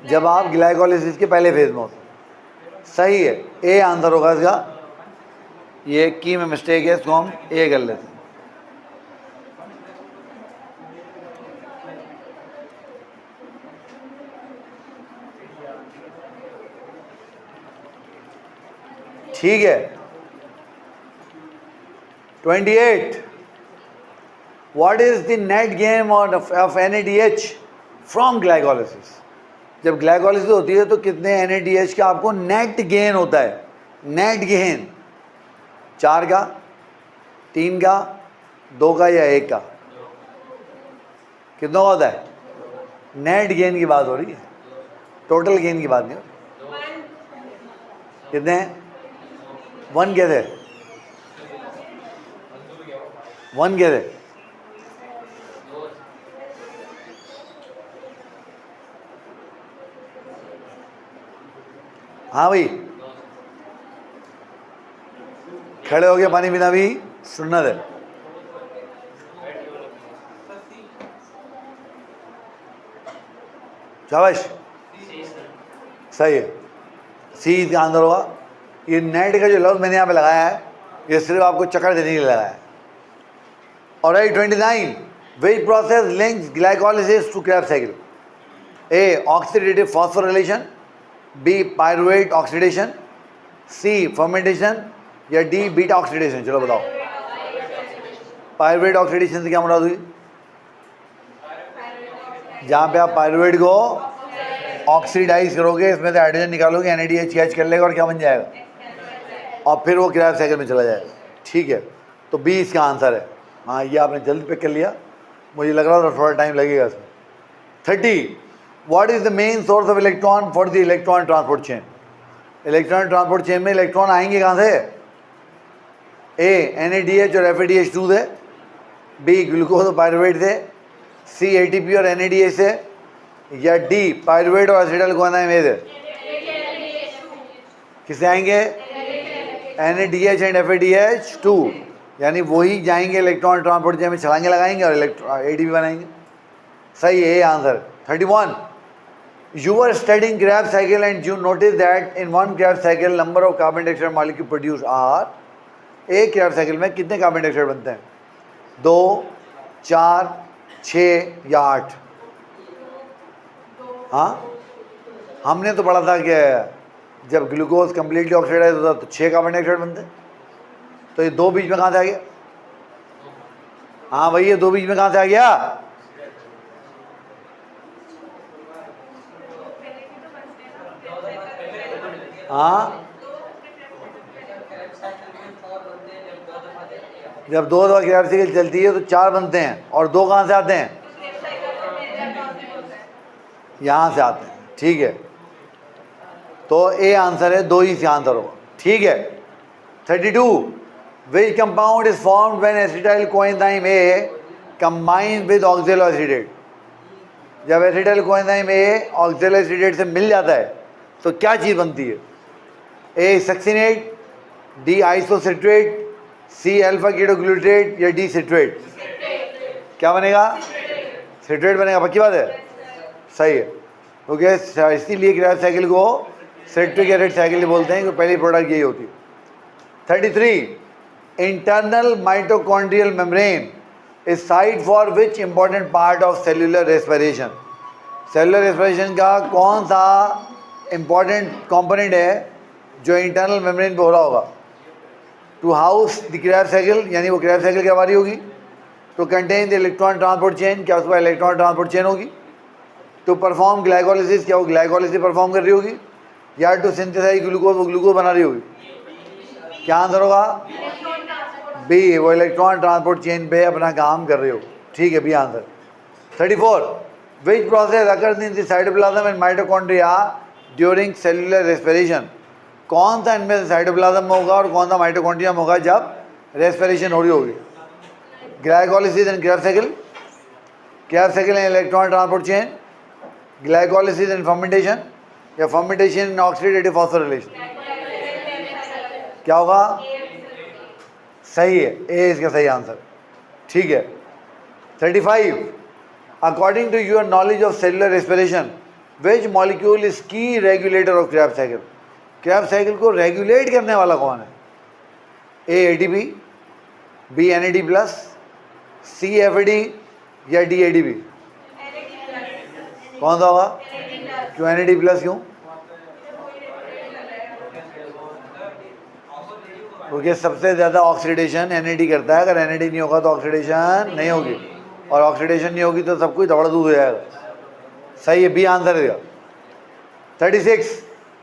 जब आप ग्लाइकोलाइसिस के पहले फेज में होते हैं। सही है, ए आंसर होगा इसका। ये की में मिस्टेक है, इसको हम ए कर लेते हैं। ठीक है। 28. What is the net gain of NADH from glycolysis? जब ग्लाइकोलिसिस होती है तो कितने NADH का आपको नेट गेन होता है? नेट गेन 4 का, 3 का, 2 का या 1 का? कितना होता है? नेट गेन की बात हो रही है, टोटल गेन की बात नहीं हो रही। कितने हैं? 1 कहते, 1 कहते। हाँ भाई, खड़े हो गए, पानी पीना भी सुन्नत है। शाबाश, सही है, सी इसका आंसर होगा। ये नेट का जो लफ्ज मैंने यहाँ पे लगाया है, ये सिर्फ आपको चक्कर देने के लिए लगाया है। और 29, which process links glycolysis to Krebs cycle? A. Oxidative phosphorylation, B. pyruvate oxidation, C. fermentation या D. beta oxidation? चलो बताओ, पायरुवेट ऑक्सीडेशन से क्या मुराद हुई? जहाँ पे आप पायरुवेट को ऑक्सीडाइज करोगे, इसमें से हाइड्रोजन निकालोगे, NADH कैच कर लेगा और क्या बन जाएगा? और फिर वो क्रेब्स साइकिल में चला जाएगा। ठीक है, तो B इसका आंसर है। हाँ, ये आपने जल्दी पिक कर लिया, मुझे लग रहा था थोड़ा टाइम लगेगा इसमें। 30. What is the main source of electron for the electron transport chain? Electron transport chain में इलेक्ट्रॉन आएंगे कहाँ से? A. NADH और FADH2 से, B. ग्लूकोज और पायरुवेट से, C. ATP और NADH से, या D. पायरुवेट और एसिटाइल कोएंजाइम A से? किससे आएंगे? NADH एंड FADH2, यानी वही जाएंगे इलेक्ट्रॉन ट्रांसपोर्ट चेन में, छलांगे लगाएंगे और ATP बनाएंगे। सही है, answer. 31. You were studying Krebs cycle and you noticed that in one Krebs cycle number of carbon dioxide molecule produced are, एक Krebs cycle में कितने कार्बन डाइऑक्साइड बनते हैं? 2, 4, 6 या 8? हाँ, हमने तो पढ़ा था कि जब ग्लूकोज कम्प्लीटली ऑक्सीडाइज होता तो 6 कार्बन डाइऑक्साइड बनते हैं। तो ये 2 बीच में कहाँ से आ गया? हाँ भाई, ये 2 बीच में कहाँ से आ गया? हाँ, जब 2 दफा क्रेब्स साइकिल चलती है तो 4 बनते हैं, और 2 कहाँ से आते हैं? यहाँ से आते हैं। ठीक है, तो ए आंसर है, 2 ही से आंसर होगा। ठीक है। 32. Which compound is formed when acetyl coenzyme A combines with oxaloacetate? जब एसिटाइल कोएंजाइम A ऑक्सैलोएसिटेट से मिल जाता है तो क्या चीज़ बनती है? A. Succinate, D. Isocitrate, C. Alpha ketoglutarate या D. सिट्रेट? क्या बनेगा? सिट्रेट बनेगा, पक्की बात है? सही है, ओके। इसीलिए क्रेब्स साइकिल को सिट्रिक एसिड साइकिल बोलते हैं, पहली प्रोडक्ट यही होती है। 33. Internal mitochondrial membrane is site for which important part of cellular respiration? Cellular respiration का कौन सा इंपॉर्टेंट कंपोनेंट है जो इंटरनल मेम्ब्रेन पे हो रहा होगा? To house the Krebs cycle, यानी वो क्रेब्स साइकिल क्या बारी होगी? To contain the electron transport chain, क्या उसका इलेक्ट्रॉन ट्रांसपोर्ट चेन होगी? टू परफॉर्म ग्लाइकोलिसिस, क्या वो ग्लाइकोलिसिस परफॉर्म कर रही होगी? या टू सिंथेसाइज ग्लूकोज, वो ग्लूकोज बना रही होगी? क्या आंसर होगा? बी, वो इलेक्ट्रॉन ट्रांसपोर्ट चेन पे अपना काम कर रही हो। ठीक है, B answer. 34. Which process occurs in the cytoplasm and mitochondria during cellular respiration? कौन सा इनमें से साइटोप्लाज्म में होगा और कौन सा माइटोकॉन्ड्रिया में होगा जब रेस्पिरेशन हो रही होगी? Glycolysis and Krebs cycle, Krebs cycle and electron transport chain, glycolysis and fermentation, या फर्मेंटेशन एंड ऑक्सीडेटिव फॉस्फोराइलेशन? क्या होगा? सही है, ए इसका सही आंसर। ठीक है। 35. According to your knowledge of cellular respiration which molecule is key regulator of Krebs cycle? Krebs cycle को रेगुलेट करने वाला कौन है? A ATP, B NAD plus, C FAD या D ADP? कौन सा होगा? क्यों NAD प्लस क्यों? क्योंकि सबसे ज़्यादा ऑक्सीडेशन NAD करता है। अगर NAD नहीं होगा तो ऑक्सीडेशन नहीं होगी, और ऑक्सीडेशन नहीं होगी तो सब कुछ दबड़ दूध हो जाएगा। सही है, बी आंसर देगा। 36.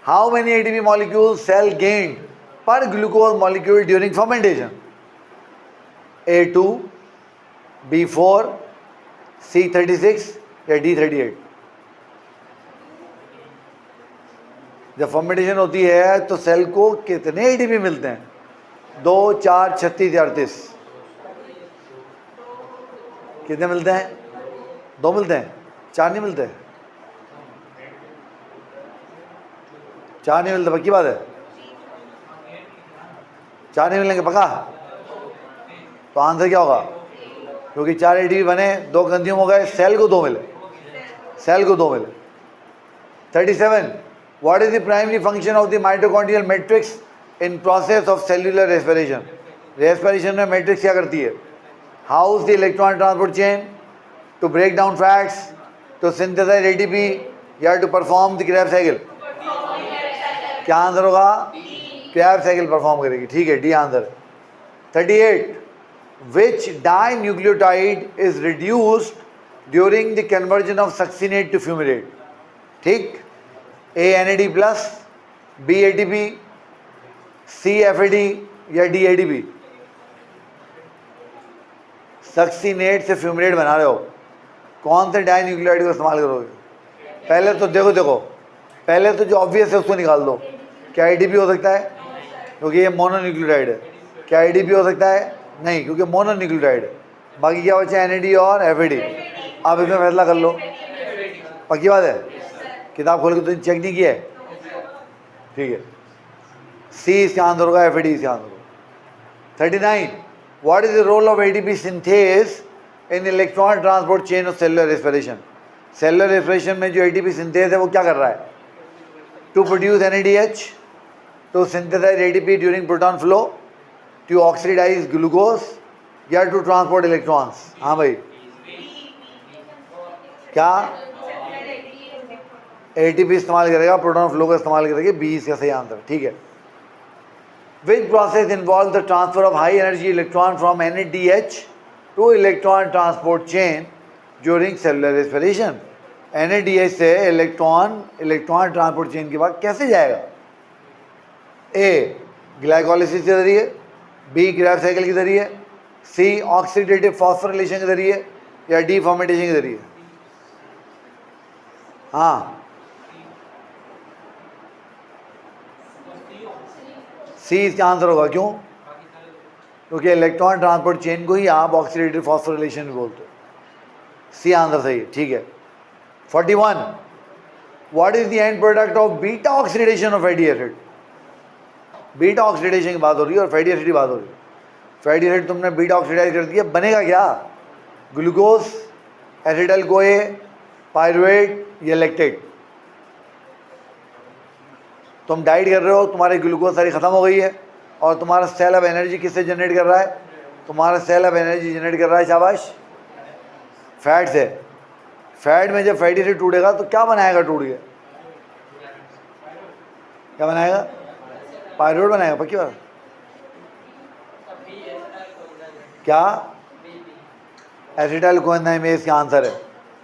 How many ATP molecule cell gain per glucose molecule during fermentation? A2, B4, C36 या D38? जब फर्मेंटेशन होती है तो सेल को कितने ATP मिलते हैं? 2, 4, 36 या 38? कितने मिलते हैं? 2 मिलते हैं, 4 नहीं मिलते? 4 नहीं मिलते, पक्की बात है? 4 नहीं मिलेंगे पक्का? तो आंसर क्या होगा? क्योंकि 4 ATP बने, 2 कंज्यूम हो गए, सेल को 2 मिले, सेल को 2 मिले। 37. What is the primary function of the mitochondrial matrix in process of cellular respiration? Respiration में matrix क्या करती है? How's the electron transport chain? To break down fats, to synthesize ATP या to perform the Krebs cycle? क्या answer होगा? Krebs cycle perform करेगी, ठीक है, D answer. 38. Which dinucleotide is reduced during the conversion of succinate to fumarate? ठीक, A NAD plus, B ATP, C FAD या D ADP? Succinate से fumarate बना रहे हो, कौन से डाइन्यूक्लियोटाइड को इस्तेमाल करोगे? पहले तो देखो पहले तो जो ऑब्वियस है उसको निकाल दो। क्या ATP हो सकता है? क्योंकि ये मोनोन्यूक्लियोटाइड है। क्या ADP हो सकता है? नहीं, क्योंकि मोनोन्यूक्लियोटाइड है। बाकी क्या बचा? NAD और FAD। आप इसमें फैसला कर लो, पक्की बात है? किताब खोल के तो चेक नहीं किया है, ठीक है। C इसका आंसर होगा, FAD इसका आंसर होगा। 39. What is the role of ATP synthase in electron transport chain of cellular respiration? Cellular respiration में जो ATP synthase है वो क्या कर रहा है? To produce NADH, to synthesize ATP during proton flow, to oxidize glucose या to transport electrons? हाँ भाई, क्या ATP इस्तेमाल करेगा, प्रोटॉन फ्लो का इस्तेमाल करेगा? बी इसका सही आंसर, ठीक है। Which process involves the transfer of high energy electron from NADH to electron transport chain during cellular respiration? NADH से इलेक्ट्रॉन ट्रांसपोर्ट चेन के बाद कैसे जाएगा? ए ग्लाइकोलिसिस के जरिए, बी क्रेब्स साइकिल के जरिए, सी ऑक्सीडेटिव फॉस्फोरिलेशन के जरिए या डी फर्मेंटेशन के जरिए? हाँ, सी इसका आंसर होगा। क्यों? क्योंकि इलेक्ट्रॉन ट्रांसपोर्ट चेन को ही आप ऑक्सीडेटिव फॉस्फोरिलेशन भी बोलते हो। सी आंसर सही है, ठीक है। 41. What is the end product of beta oxidation of fatty acid? Beta oxidation की बात हो रही है और फैटी एसिड की बात हो रही है। फैटी एसिड तुमने बीटा ऑक्सीडाइज कर दिया, बनेगा क्या? ग्लूकोज, एसिटाइल कोए, पायरुवेट या लैक्टेट? तुम डाइट कर रहे हो, तुम्हारी ग्लूकोज सारी ख़त्म हो गई है और तुम्हारा सेल अब एनर्जी किससे जनरेट कर रहा है? तुम्हारा सेल अब एनर्जी जनरेट कर रहा है, शाबाश, फैट से। फैट में जब फैटी एसिड टूटेगा तो क्या बनाएगा? टूट गया क्या बनाएगा? पायरुवेट बनाएगा, पक्की बात। क्या? एसिटाइल कोएंजाइम में इसका आंसर है।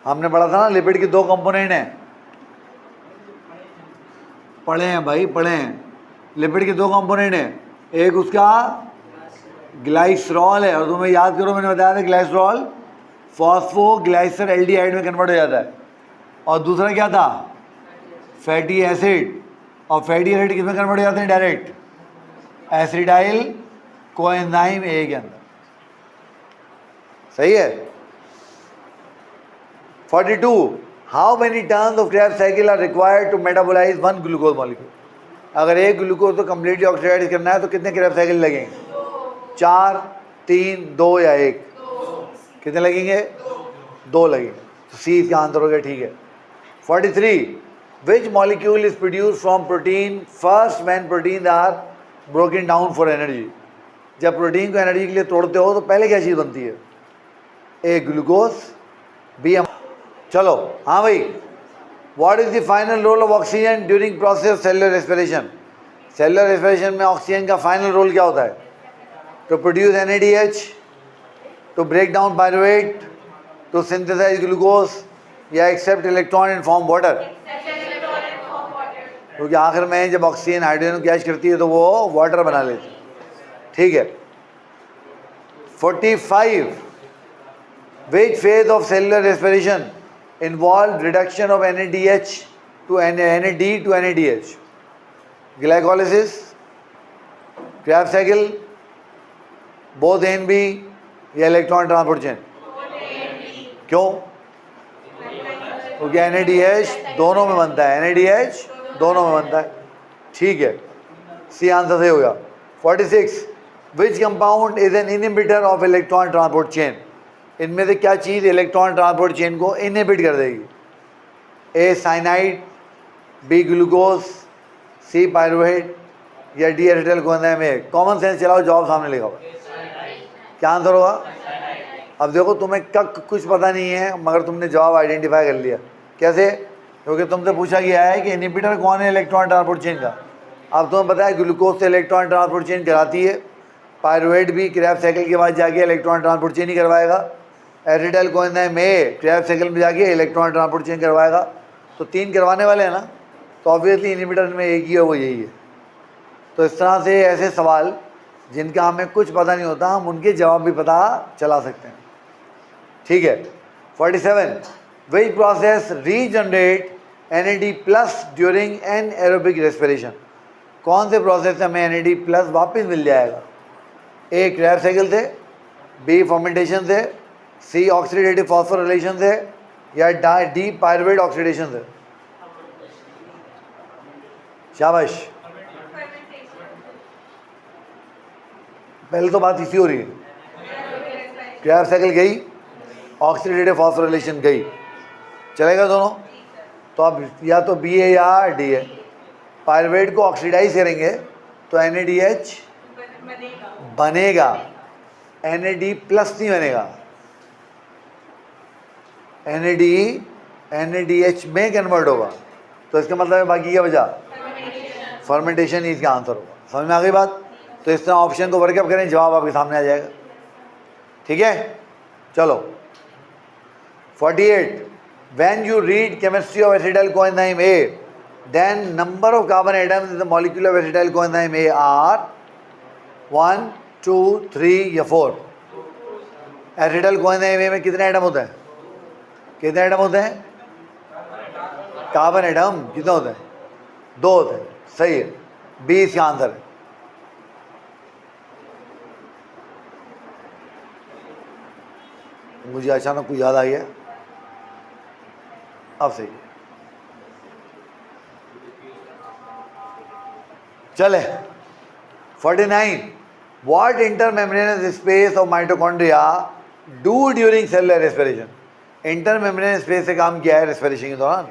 हमने पढ़ा था ना, लिपिड की 2 कंपोनेंट हैं। पढ़े हैं भाई, पढ़े हैं। लिपिड के 2 कंपोनेंट हैं, एक उसका ग्लाइसरॉल है, और तुम्हें याद करो मैंने बताया था ग्लाइसरॉल फॉस्फोग्लाइसर एल्डिहाइड में कन्वर्ट हो जाता है, और दूसरा क्या था? Fatty acid. और फैटी एसिड किस में कन्वर्ट हो जाते हैं? डायरेक्ट एसिडाइल कोएंजाइम ए के अंदर। सही है। 42. How many turns of Krebs cycle are required to metabolise 1 glucose molecule? अगर एक ग्लूकोज तो कम्प्लीटली ऑक्सीडाइज करना है तो कितने क्रेब्स साइकिल लगेंगे? 4, 3, 2 या 1? कितने लगेंगे? 2 लगेंगे। तो सी इसका आंसर हो गया, ठीक है। 43. Which molecule is produce from protein first when protein are broken down for energy? जब प्रोटीन को एनर्जी के लिए तोड़ते हो तो पहले क्या चीज़ बनती है? A glucose, B. चलो हाँ भाई, what is the final role of oxygen during process of cellular respiration? Cellular respiration में ऑक्सीजन का फाइनल रोल क्या होता है? To produce NADH, to break down pyruvate, to synthesise glucose, या accept electron in form water? क्योंकि आखिर में जब ऑक्सीजन हाइड्रोजन को कैच करती है तो वो वाटर बना लेती है। ठीक है। 45, which phase of cellular respiration involve reduction of NADH to NAD to NADH? Glycolysis, Krebs cycle, both A and B, या इलेक्ट्रॉन ट्रांसपोर्ट चेन? क्यों? क्योंकि NADH दोनों में बनता है, NADH दोनों में बनता है। ठीक है, सी आंसर सही हो गया। 46, which compound is an inhibitor of electron transport chain? इनमें से क्या चीज़ इलेक्ट्रॉन ट्रांसपोर्ट चेन को इनहिबिट कर देगी? ए साइनाइड, बी ग्लूकोज, सी पायरुवेट, या डी एसिटाइल कोएंजाइम ए? कॉमन सेंस चलाओ, जवाब सामने लिखा हुआ। क्या आंसर होगा? अब देखो, तुम्हें कुछ पता नहीं है मगर तुमने जवाब आइडेंटिफाई कर लिया। कैसे? क्योंकि तुमसे पूछा गया है कि इनहिबिटर कौन है इलेक्ट्रॉन ट्रांसपोर्ट चेन का। अब तुम्हें पता है ग्लूकोज से इलेक्ट्रॉन ट्रांसपोर्ट चेन कराती है, पायरुवेट भी क्रेब्स साइकिल के बाद जाके इलेक्ट्रॉन ट्रांसपोर्ट चेन ही करवाएगा, एसिटाइल कोएंजाइम ए क्रेब्स साइकिल में जाके इलेक्ट्रॉन ट्रांसपोर्ट चेन करवाएगा। तो 3 करवाने वाले हैं ना, तो ऑब्वियसली इनहिबिटर में एक ही है, वो यही है। तो इस तरह से ऐसे सवाल जिनका हमें कुछ पता नहीं होता, हम उनके जवाब भी पता चला सकते हैं। ठीक है। 47, which process regenerate NAD plus during anaerobic respiration? कौन से प्रोसेस से हमें NAD प्लस वापस मिल जाएगा? ए क्रेब्स साइकिल से, बी फर्मेंटेशन से, सी ऑक्सीडेटिव फॉस्फोराइलेशन से, या डी पायरुवेट ऑक्सीडेशन से? शाबाश, पहले तो बात इसी हो रही है। क्रेब्स साइकिल गई, ऑक्सीडेटिव फॉस्फोराइलेशन गई, चलेगा दोनों? तो अब या तो बी है या डी है। पायरुवेट को ऑक्सीडाइज करेंगे तो NADH बनेगा, NAD प्लस नहीं बनेगा। NADH में कन्वर्ट होगा। तो इसका मतलब है बाकी क्या बचा? फर्मेंटेशन ही इसका आंसर होगा। समझ में आ गई बात? तो इस तरह ऑप्शन को वर्कअप करें, जवाब आपके सामने आ जाएगा। ठीक है, चलो। 48, when you read chemistry of acetyl coenzyme A, then number of carbon atoms in the molecule of acetyl coenzyme A are 1, 2, 3 या 4? एसिटाइल कोएंजाइम ए में कितने एटम होते हैं? कितने एटम होते हैं? कार्बन एटम कितने होते हैं? 2 होते हैं। सही है, बी इसका आंसर है। मुझे अचानक कुछ याद आ गया, अब सही है। चले 49, what intermembranous space of mitochondria do during cellular respiration? Intermembranous space से काम किया है रेस्पिरेशन के दौरान।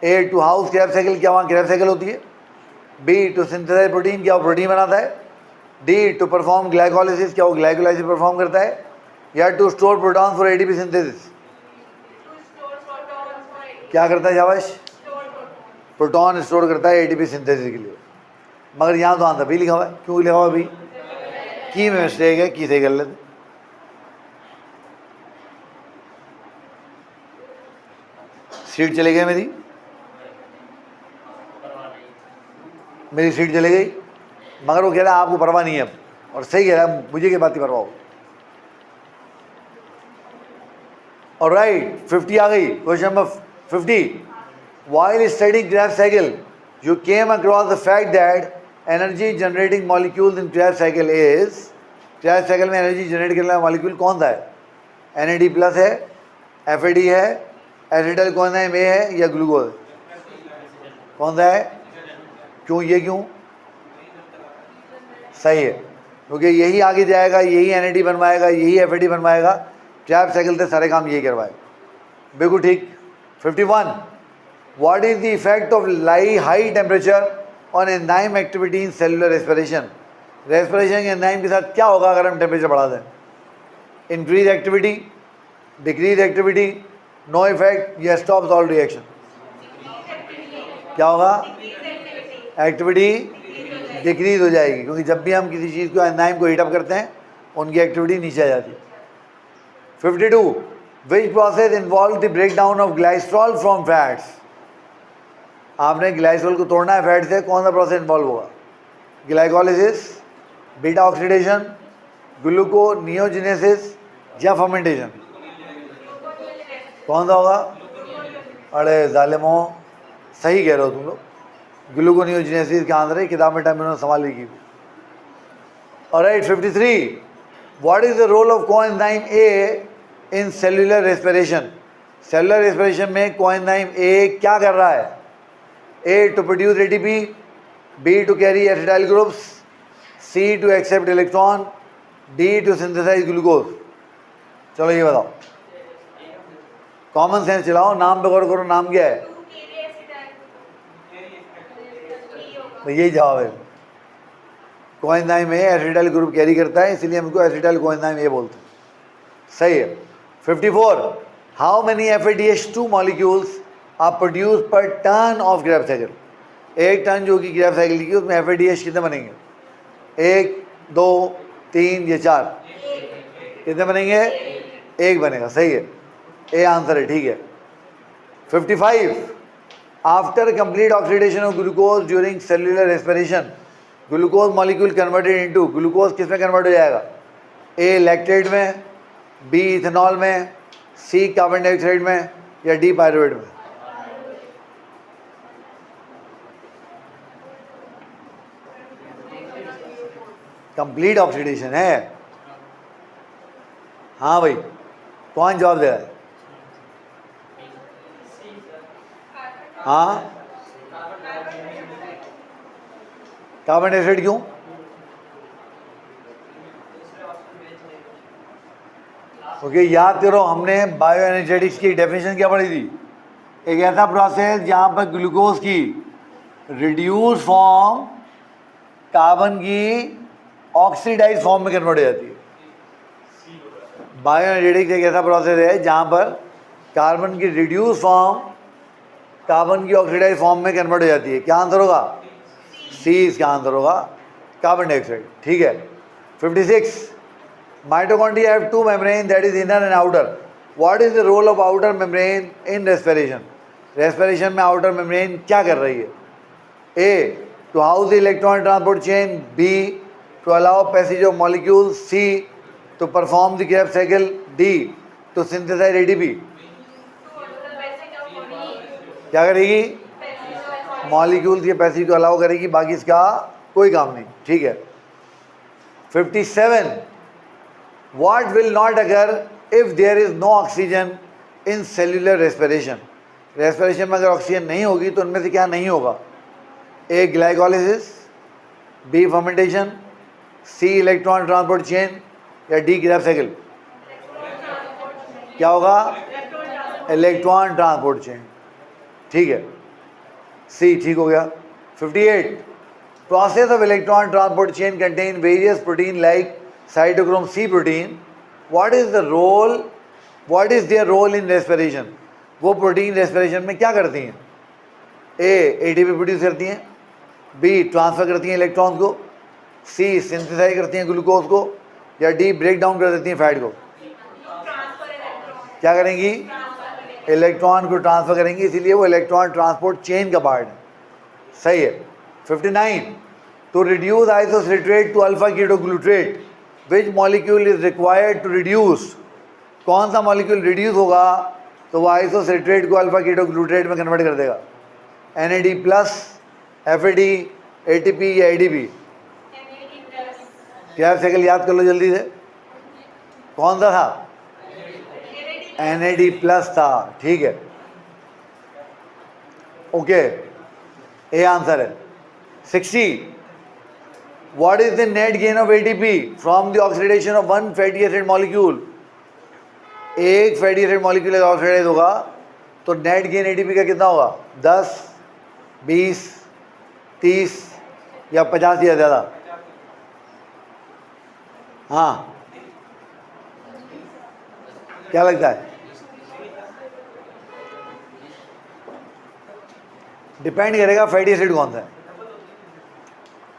A to house Krebs cycle, क्या वहाँ क्रेब्स साइकिल होती है? बी टू सिंथेसाइज प्रोटीन, क्या वो प्रोटीन बनाता है? डी टू परफॉर्म ग्लाइकोलाइसिस, क्या वो ग्लाइकोलाइसिस परफॉर्म करता है? या to store proton for ATP synthesis? क्या करता है शाबाश? प्रोटॉन स्टोर करता है ATP सिंथेसिस के लिए। मगर यहाँ तो आंसर भी लिखा हुआ है। क्यों लिखा हुआ है? भी की में मिस्टेक है, की सही कर लेते। सीट चली गई मेरी सीट चली गई, मगर वो कह रहा है आपको परवाह नहीं है अब, और सही कह रहा है, मुझे की बात की परवाह हो। और राइट, 50 आ गई। Question number 50, while studying Krebs cycle you came across the fact that energy generating molecules in Krebs cycle is, Krebs cycle में एनर्जी जनरेट करने वाला मॉलिक्यूल कौन सा है? NAD प्लस है, FAD है, एसिटाइल कोएंजाइम ए है, या ग्लूकोज? कौन सा है? क्यों? ये क्यों सही है? क्योंकि यही आगे जाएगा, यही NAD बनवाएगा, यही FAD बनवाएगा। क्रेब्स साइकिल से सारे काम यही करवाएगा। बिल्कुल ठीक। 51, what is the effect of high temperature on enzyme activity in cellular respiration? Respiration के एंजाइम के साथ क्या होगा अगर हम टेम्परेचर बढ़ा दें? Increase activity, decrease activity, no effect या स्टॉप्स ऑल रिएक्शन? क्या होगा? एक्टिविटी डिक्रीज हो जाएगी, क्योंकि जब भी हम किसी चीज़ को एंजाइम को हीटअप करते हैं उनकी एक्टिविटी नीचे आ जाती है। 52. Which process involve the break down of glycerol from fats? आपने ग्लाइसरॉल को तोड़ना है फैट से, कौन सा प्रोसेस इन्वॉल्व होगा? ग्लाइकोलिसिस, बीटा ऑक्सीडेशन, ग्लूकोनियोजेनेसिस या फर्मेंटेशन? कौन सा होगा? अरे जालिमो, सही कह रहे हो तुम लोग। ग्लूकोनियोजेनेसिस का आंसर है, किताब में टाइम उन्होंने सवाल लिखी। Alright, 53. What is the role of coenzyme A in cellular respiration? Cellular respiration में कोएंजाइम ए क्या कर रहा है? A to produce ATP, B to carry acetyl groups, C to accept electron, D to synthesise glucose? चलो ये बताओ, common sense चलाओ, नाम पे गौर करो, नाम क्या है? यही जवाब है। Coenzyme A acetyl group carry करता है, इसलिए हम इसको एसिटाइल कोएंजाइम ए बोलते हैं। सही है। 54. How many FADH2 molecules are produce per turn of Krebs cycle? एक टर्न जो कि ग्रेव साइकिल की, उसमें FADH कितने बनेंगे? 1, 2, 3 या 4? कितने बनेंगे? 1 बनेगा। सही है, ए आंसर है, ठीक है। 55. After complete oxidation of glucose during cellular respiration, glucose molecule converted into, glucose किस में कन्वर्ट हो जाएगा? ए लैक्टेट में, बी इथेनॉल में, सी कार्बन डाइऑक्साइड में या डी पायरुवेट में? कंप्लीट ऑक्सीडेशन है। हाँ भाई, कौन जवाब दे रहा है? हाँ, कार्बन डाइऑक्साइड क्यों? ओके, याद करो, हमने बायो एनर्जेटिक्स की डेफिनेशन क्या पढ़ी थी? एक ऐसा प्रोसेस जहाँ पर ग्लूकोज की रिड्यूस फॉर्म कार्बन की ऑक्सीडाइज फॉर्म में कन्वर्ट हो जाती है। बायो एनर्जेटिक्स एक ऐसा प्रोसेस है जहाँ पर कार्बन की रिड्यूस फॉर्म कार्बन की ऑक्सीडाइज फॉर्म में कन्वर्ट हो जाती है। क्या आंसर होगा? सी इसका आंसर होगा, कार्बन डाइऑक्साइड। ठीक है। 56. Mitochondria have 2 membrane, that is inner and outer. What is the role of outer membrane in respiration? Respiration में आउटर मेम्ब्रेन क्या कर रही है? A to house the electron transport chain, B to allow passage of molecule, C to perform the Krebs cycle, D to synthesize ATP. क्या करेगी? Molecules के passage को allow करेगी, बाकी इसका कोई काम नहीं। ठीक है। 57. What will not occur if there is no oxygen in cellular respiration? Respiration में अगर ऑक्सीजन नहीं होगी तो उनमें से क्या नहीं होगा? ए ग्लाइकोलिसिस, बी फर्मेंटेशन, सी इलेक्ट्रॉन ट्रांसपोर्ट चेन या डी क्रेब्स साइकिल? क्या होगा? Electron transport chain. ठीक है, सी ठीक हो गया। 58. Process of electron transport chain contain various protein like cytochrome C protein. What is the role? What is their role in respiration? वो protein respiration में क्या करती हैं? ए एटीपी प्रोड्यूस करती हैं, बी ट्रांसफर करती हैं इलेक्ट्रॉन्स को, सी सिंथेसाइज करती हैं ग्लूकोज को या डी ब्रेक डाउन कर देती हैं फैट को? क्या करेंगी? इलेक्ट्रॉन को ट्रांसफर करेंगी, इसीलिए वो इलेक्ट्रॉन ट्रांसपोर्ट चेन का पार्ट है। सही है। 59. To reduce isocitrate to alpha ketoglutarate, which molecule is required to reduce? कौन सा मॉलिक्यूल रिड्यूस होगा तो वो आइसोसिट्रेट को अल्फा कीटोग्लूट्रेट में कन्वर्ट कर देगा? NAD प्लस, FAD, ATP या ADP? क्या साइकिल याद कर लो जल्दी से, कौन सा था? NAD प्लस था। ठीक है, ओके, ए आंसर है। 60. What is the net gain of ATP from the oxidation of one fatty acid molecule? एक फैटी एसिड मॉलिक्यूल अगर ऑक्सीडाइज होगा तो नेट गेन एटीपी का कितना होगा? 10, 20, 30 या 50 या ज़्यादा? हाँ, क्या लगता है? डिपेंड करेगा फैटी एसिड कौन सा है,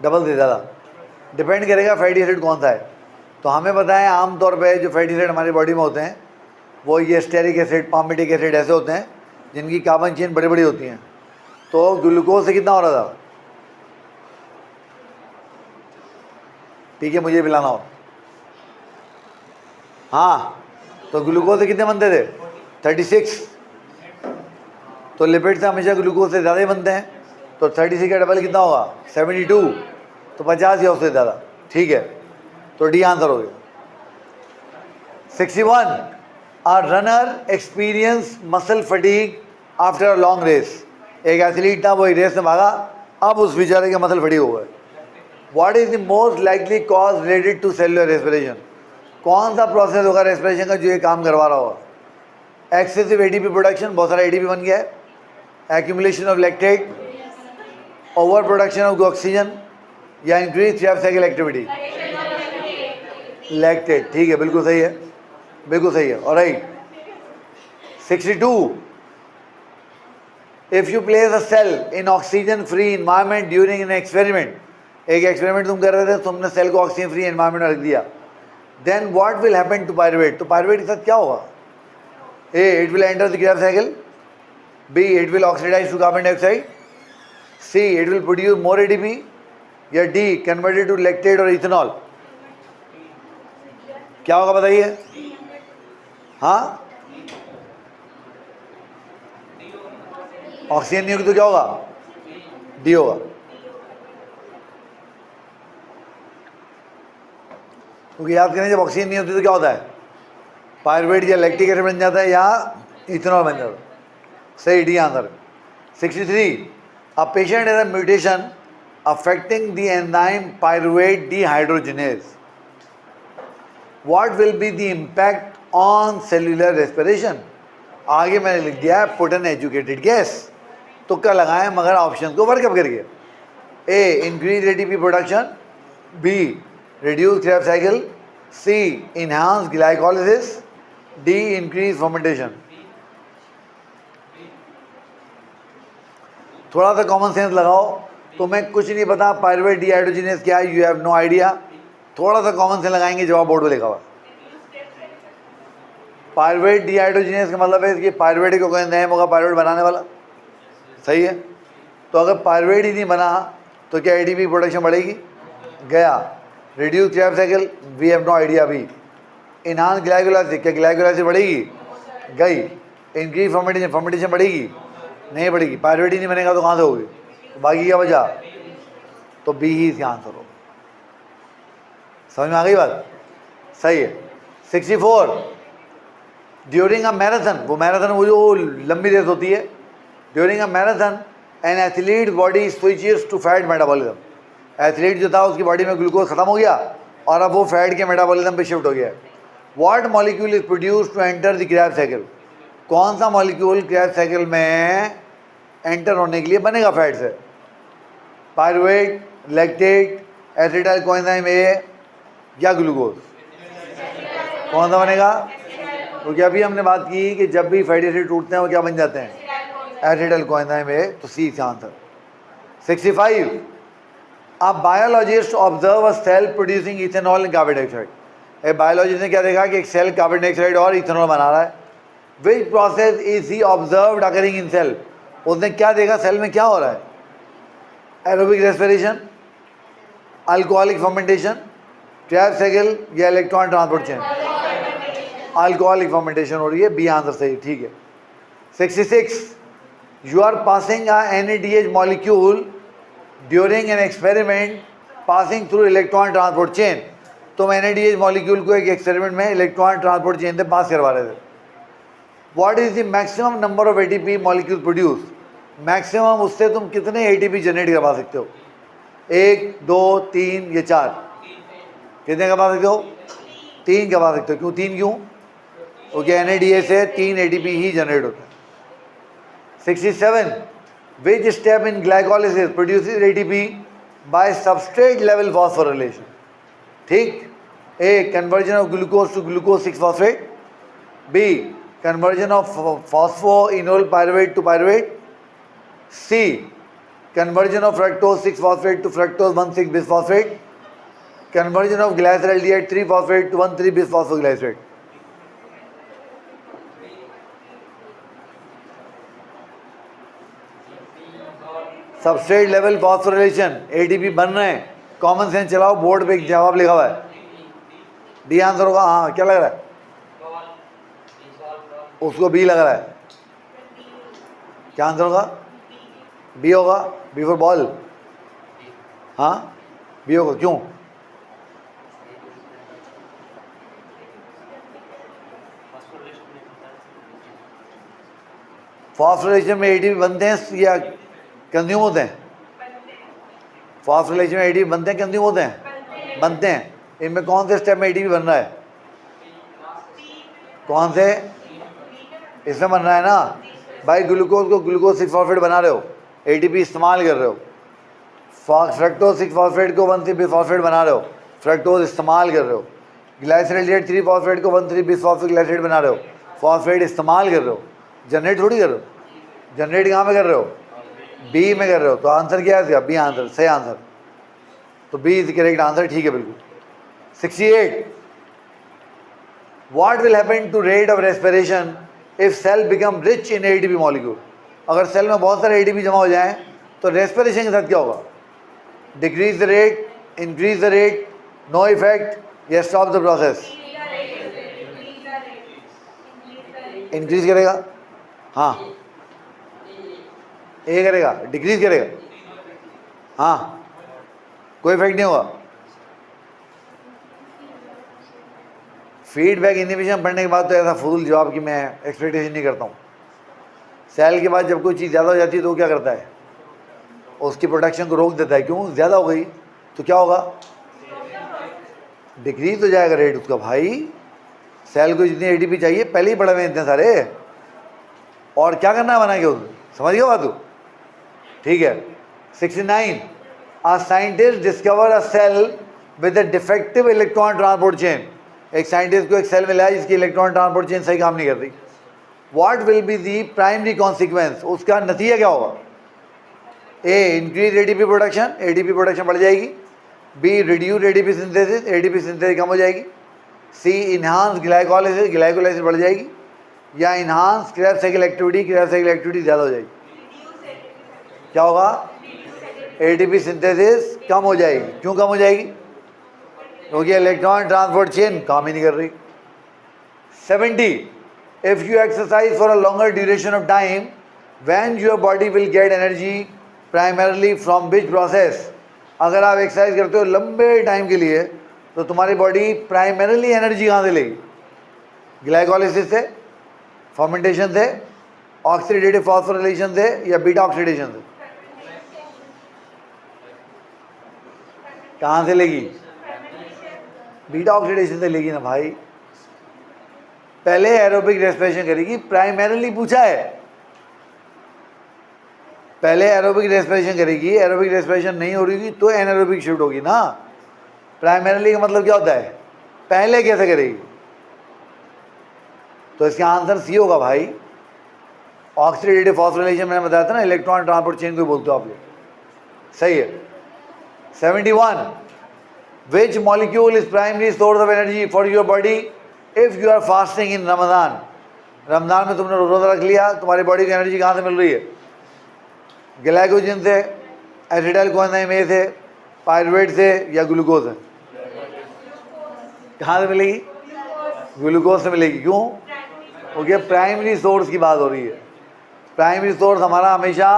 डबल से ज़्यादा डिपेंड करेगा फैटी एसिड कौन सा है। तो हमें पता है आमतौर पे जो फैटी एसिड हमारी बॉडी में होते हैं वो ये स्टेरिक एसिड, पामिटिक एसिड ऐसे होते हैं जिनकी कार्बन चेन बड़ी बड़ी होती हैं। तो ग्लूकोज से कितना हो रहा था? ठीक है, मुझे पिलाना हो। हाँ, तो ग्लूकोज से कितने बनते थे? 36। तो लिपिड से हमेशा ग्लूकोज से ज़्यादा ही बनते हैं, तो 36 का डबल कितना होगा? 72। तो 50 या उससे ज़्यादा। ठीक है, तो डी आंसर हो गया। 61, a runner experience muscle fatigue after a long race। एक एथलीट था, वही रेस में भागा, अब उस बेचारे के मसल फटीग हो गए। What is the most likely cause related to cellular respiration? कौन सा प्रोसेस होगा रेस्पिरेशन का जो ये काम करवा रहा होगा? एक्सेसिव एटीपी प्रोडक्शन, बहुत सारा एटीपी बन गया है, accumulation of lactate, over production of oxygen, या increase Krebs cycle activity? Lactate. ठीक है, बिल्कुल सही है, बिल्कुल सही है। Alright. 62, if you place a cell in oxygen free environment during an experiment, एक एक्सपेरिमेंट तुम कर रहे थे, तुमने सेल को ऑक्सीजन फ्री एनवायरनमेंट में रख दिया, then what will happen to pyruvate? तो पायरुवेट के साथ क्या होगा? A, it will enter the Krebs cycle, B, it will oxidize to carbon dioxide, C, it will produce more ATP, या डी, कन्वर्टेड टू लैक्टेट और ethanol? क्या होगा बताइए? हाँ, ऑक्सीजन नहीं होगी तो क्या होगा? डी होगा। क्योंकि याद करें, जब ऑक्सीजन नहीं होती तो क्या होता है? पायरुवेट या लैक्टिक एसिड बन जाता है या इथेनॉल बन जाता है। सही, D answer. 63, a patient has a mutation affecting the enzyme pyruvate dehydrogenase, what will be the impact on cellular respiration? आगे मैंने लिख दिया है पुट एन एजुकेटेड गेस, तुक्का लगाएं मगर ऑप्शन को वर्कअप करके। A, increase ATP production, B, reduce Krebs cycle, C, enhance glycolysis, D, increase fermentation। थोड़ा सा कॉमन सेंस लगाओ, तुम्हें कुछ नहीं पता पायरुवेट डिहाइड्रोजिनेज क्या है, यू हैव नो आइडिया, थोड़ा सा कॉमन सेंस लगाएंगे, जवाब बोर्ड पे लिखा हुआ। पायरुवेट डिहाइड्रोजिनेज का मतलब है कि पायरुवेट को कोई एंजाइम होगा पायरुवेट बनाने वाला, सही है। तो अगर पायरुवेट ही नहीं बना तो क्या एटीपी प्रोडक्शन बढ़ेगी? गया। Reduce Krebs cycle, we have no idea. भी इनहांस ग्लाइकोलाइसिस, क्या ग्लाइकोलाइसिस बढ़ेगी? गई। इंक्रीज फर्मेंटेशन, फर्मेंटेशन बढ़ेगी? नहीं बढ़ेगी। पायरुवेट ही नहीं बनेगा तो कहाँ से होगी? बाकी क्या बचा? तो बी ही इसका आंसर होगा। समझ में आ गई बात? सही है। 64, ड्यूरिंग अ मैराथन, वो मैराथन वो जो लंबी रेस होती है, during a marathon an athlete body switches to fat metabolism, athlete जो था उसकी बॉडी में ग्लूकोज खत्म हो गया और अब वो फैट के मेटाबॉलिज्म पे शिफ्ट हो गया है। What molecule is produce to enter the Krebs cycle? कौन सा मॉलिक्यूल क्रेब्स साइकिल में एंटर होने के लिए बनेगा फैट से? Pyruvate, lactate, acetyl coenzyme A, या ग्लूकोज? कौन सा बनेगा? क्योंकि अभी हमने बात की कि जब भी फैटी एसिड टूटते हैं वो क्या बन जाते हैं? एसिटाइल कोएंजाइम ए, तो सी इसका answer. 65, a biologist observe a cell producing ethanol and carbon dioxide। एक बायोलॉजिस्ट ने क्या देखा कि एक सेल कार्बन डाइऑक्साइड और इथेनॉल बना रहा है। Which process is he observed occurring in cell? उसने क्या देखा सेल में क्या हो रहा है? Aerobic respiration, alcoholic fermentation, Krebs cycle, या electron transport chain? Alcoholic fermentation हो रही है, बी आंसर सही। ठीक है। 66, you are passing a NADH molecule during an experiment passing through electron transport chain. तुम NADH मॉलिक्यूल को एक एक्सपेरिमेंट में इलेक्ट्रॉन ट्रांसपोर्ट चेन से पास करवा रहे थे। What is the maximum number of ATP molecule produce? Maximum उससे तुम कितने ATP जनरेट करवा सकते हो? 1, 2, 3 या 4? कितने करवा सकते हो? 3 करवा सकते हो। क्यों 3? क्यों? क्योंकि NADH से 3 ATP ही जनरेट होता है। 67, which step in glycolysis produces ATP by substrate level phosphorylation? ठीक, A. Conversion of glucose to glucose 6-phosphate. B. Conversion of phosphoenol pyruvate to pyruvate. C. Conversion of fructose 6-phosphate to fructose 1,6-bisphosphate. Conversion of glyceraldehyde 3-phosphate to 1,3-bisphosphoglycerate. Substrate level phosphorylation ATP बन रहे हैं, common sense चलाओ, board पे एक जवाब लिखा हुआ है, डी आंसर होगा। हाँ क्या लग रहा है? उसको बी लग रहा है, क्या आंसर होगा? बी होगा, बी फॉर बॉल। हाँ बी होगा, क्यों? फॉस्फोरिलेशन में एटीपी बनते हैं या कंज्यूम होते हैं? फॉस्फोरिलेशन में एटीपी बनते हैं, कंज्यूम होते हैं? बनते हैं। इनमें कौन से स्टेप में एटीपी बन रहा है? कौन से? इसमें बन रहा है ना भाई, ग्लूकोज को ग्लूकोज 6-फॉस्फेट बना रहे हो, एटीपी इस्तेमाल कर रहे हो। फ्रक्टोज 6-फॉस्फेट को 1,3-बिसफॉस्फेट बना रहे हो, फ्रक्टोज इस्तेमाल कर रहे हो। ग्लाइसरॉल्डेहाइड 3-फॉस्फेट को 1,3-बिसफॉस्फोग्लाइसरेट बना रहे हो, फॉस्फेट इस्तेमाल कर रहे हो, जनरेट थोड़ी कर रहे हो। जनरेट कहाँ में कर रहे हो? बी में कर रहे हो। तो आंसर क्या है इसका? बी आंसर, सही आंसर। तो बी इज करेक्ट आंसर, ठीक है बिल्कुल। 68. What will happen to rate of respiration if cell become rich in ATP molecule? अगर सेल में बहुत सारे ATP जमा हो जाएं तो रेस्पिरेशन के साथ क्या होगा? Decrease the rate, increase the rate, no effect या स्टॉप द प्रोसेस? इंक्रीज करेगा। हाँ ए करेगा, डिक्रीज करेगा। हाँ कोई इफेक्ट नहीं होगा। फीडबैक इनहिबिशन पढ़ने के बाद तो ऐसा फूल जवाब कि मैं एक्सपेक्टेशन नहीं करता हूँ। सेल के बाद जब कोई चीज़ ज़्यादा हो जाती है तो क्या करता है? उसकी प्रोडक्शन को रोक देता है। क्यों? ज़्यादा हो गई तो क्या होगा? डिक्रीज हो जाएगा रेट उसका। भाई सेल को जितनी एटीपी चाहिए पहले ही पड़े हुए इतने सारे, और क्या करना है बना के उसको, समझ गया बात तू? ठीक है। 69. A scientist discover a cell with a defective electron transport chain. एक साइंटिस्ट को एक सेल मिला है जिसकी इलेक्ट्रॉन ट्रांसपोर्ट चेन सही काम नहीं कर रही। What will be the primary consequence? उसका नतीजा क्या होगा? A. Increase ATP production, ATP production बढ़ जाएगी। B. Reduce ATP synthesis, ATP synthesis कम हो जाएगी। सी. इन्हांस ग्लाइकोलाइसिस, ग्लाइकोलाइसिस बढ़ जाएगी। या enhance Krebs cycle activity, Krebs cycle activity ज़्यादा हो जाएगी। क्या होगा? एटीपी सिंथेसिस कम हो जाएगी। क्यों कम हो जाएगी? क्योंकि इलेक्ट्रॉन ट्रांसपोर्ट चेन काम ही नहीं कर रही। 70. If you exercise for a longer duration of time, when your body will get energy primarily from which process? अगर आप एक्सरसाइज करते हो लंबे टाइम के लिए तो तुम्हारी बॉडी प्राइमरली एनर्जी कहाँ से लेगी? ग्लाइकोलाइसिस से, फर्मेंटेशन से, ऑक्सीडेटिव फॉस्फोरिलेशन से या बीटा ऑक्सीडेशन से? कहाँ से लेगी? बीटा ऑक्सीडेशन से लेगी ना भाई। पहले एरोबिक रेस्पिरेशन करेगी, प्राइमरीली पूछा है। पहले एरोबिक रेस्पिरेशन करेगी, एरोबिक रेस्पिरेशन नहीं हो रही तो एनारोबिक शिफ्ट होगी ना। प्राइमरीली का मतलब क्या होता है? पहले कैसे करेगी? तो इसका आंसर सी होगा भाई। ऑक्सीडेटिव फॉस्फोरिलेशन मैंने बताया था ना, इलेक्ट्रॉन ट्रांसपोर्ट चेन को बोलते हो आप लोग, सही है। 71. Which molecule is primary source of energy for your body if you are fasting in Ramadan? Ramzan में तुमने रोज़ा रख लिया, तुम्हारी बॉडी की एनर्जी कहाँ से मिल रही है? ग्लाइकोजन से, एसिटाइल कोएंजाइम ए से, पायरुवेट से या ग्लूकोज से? कहाँ से मिलेगी? ग्लूकोज से मिलेगी। क्यों? क्योंकि प्राइमरी सोर्स की बात हो रही है। प्राइमरी सोर्स हमारा हमेशा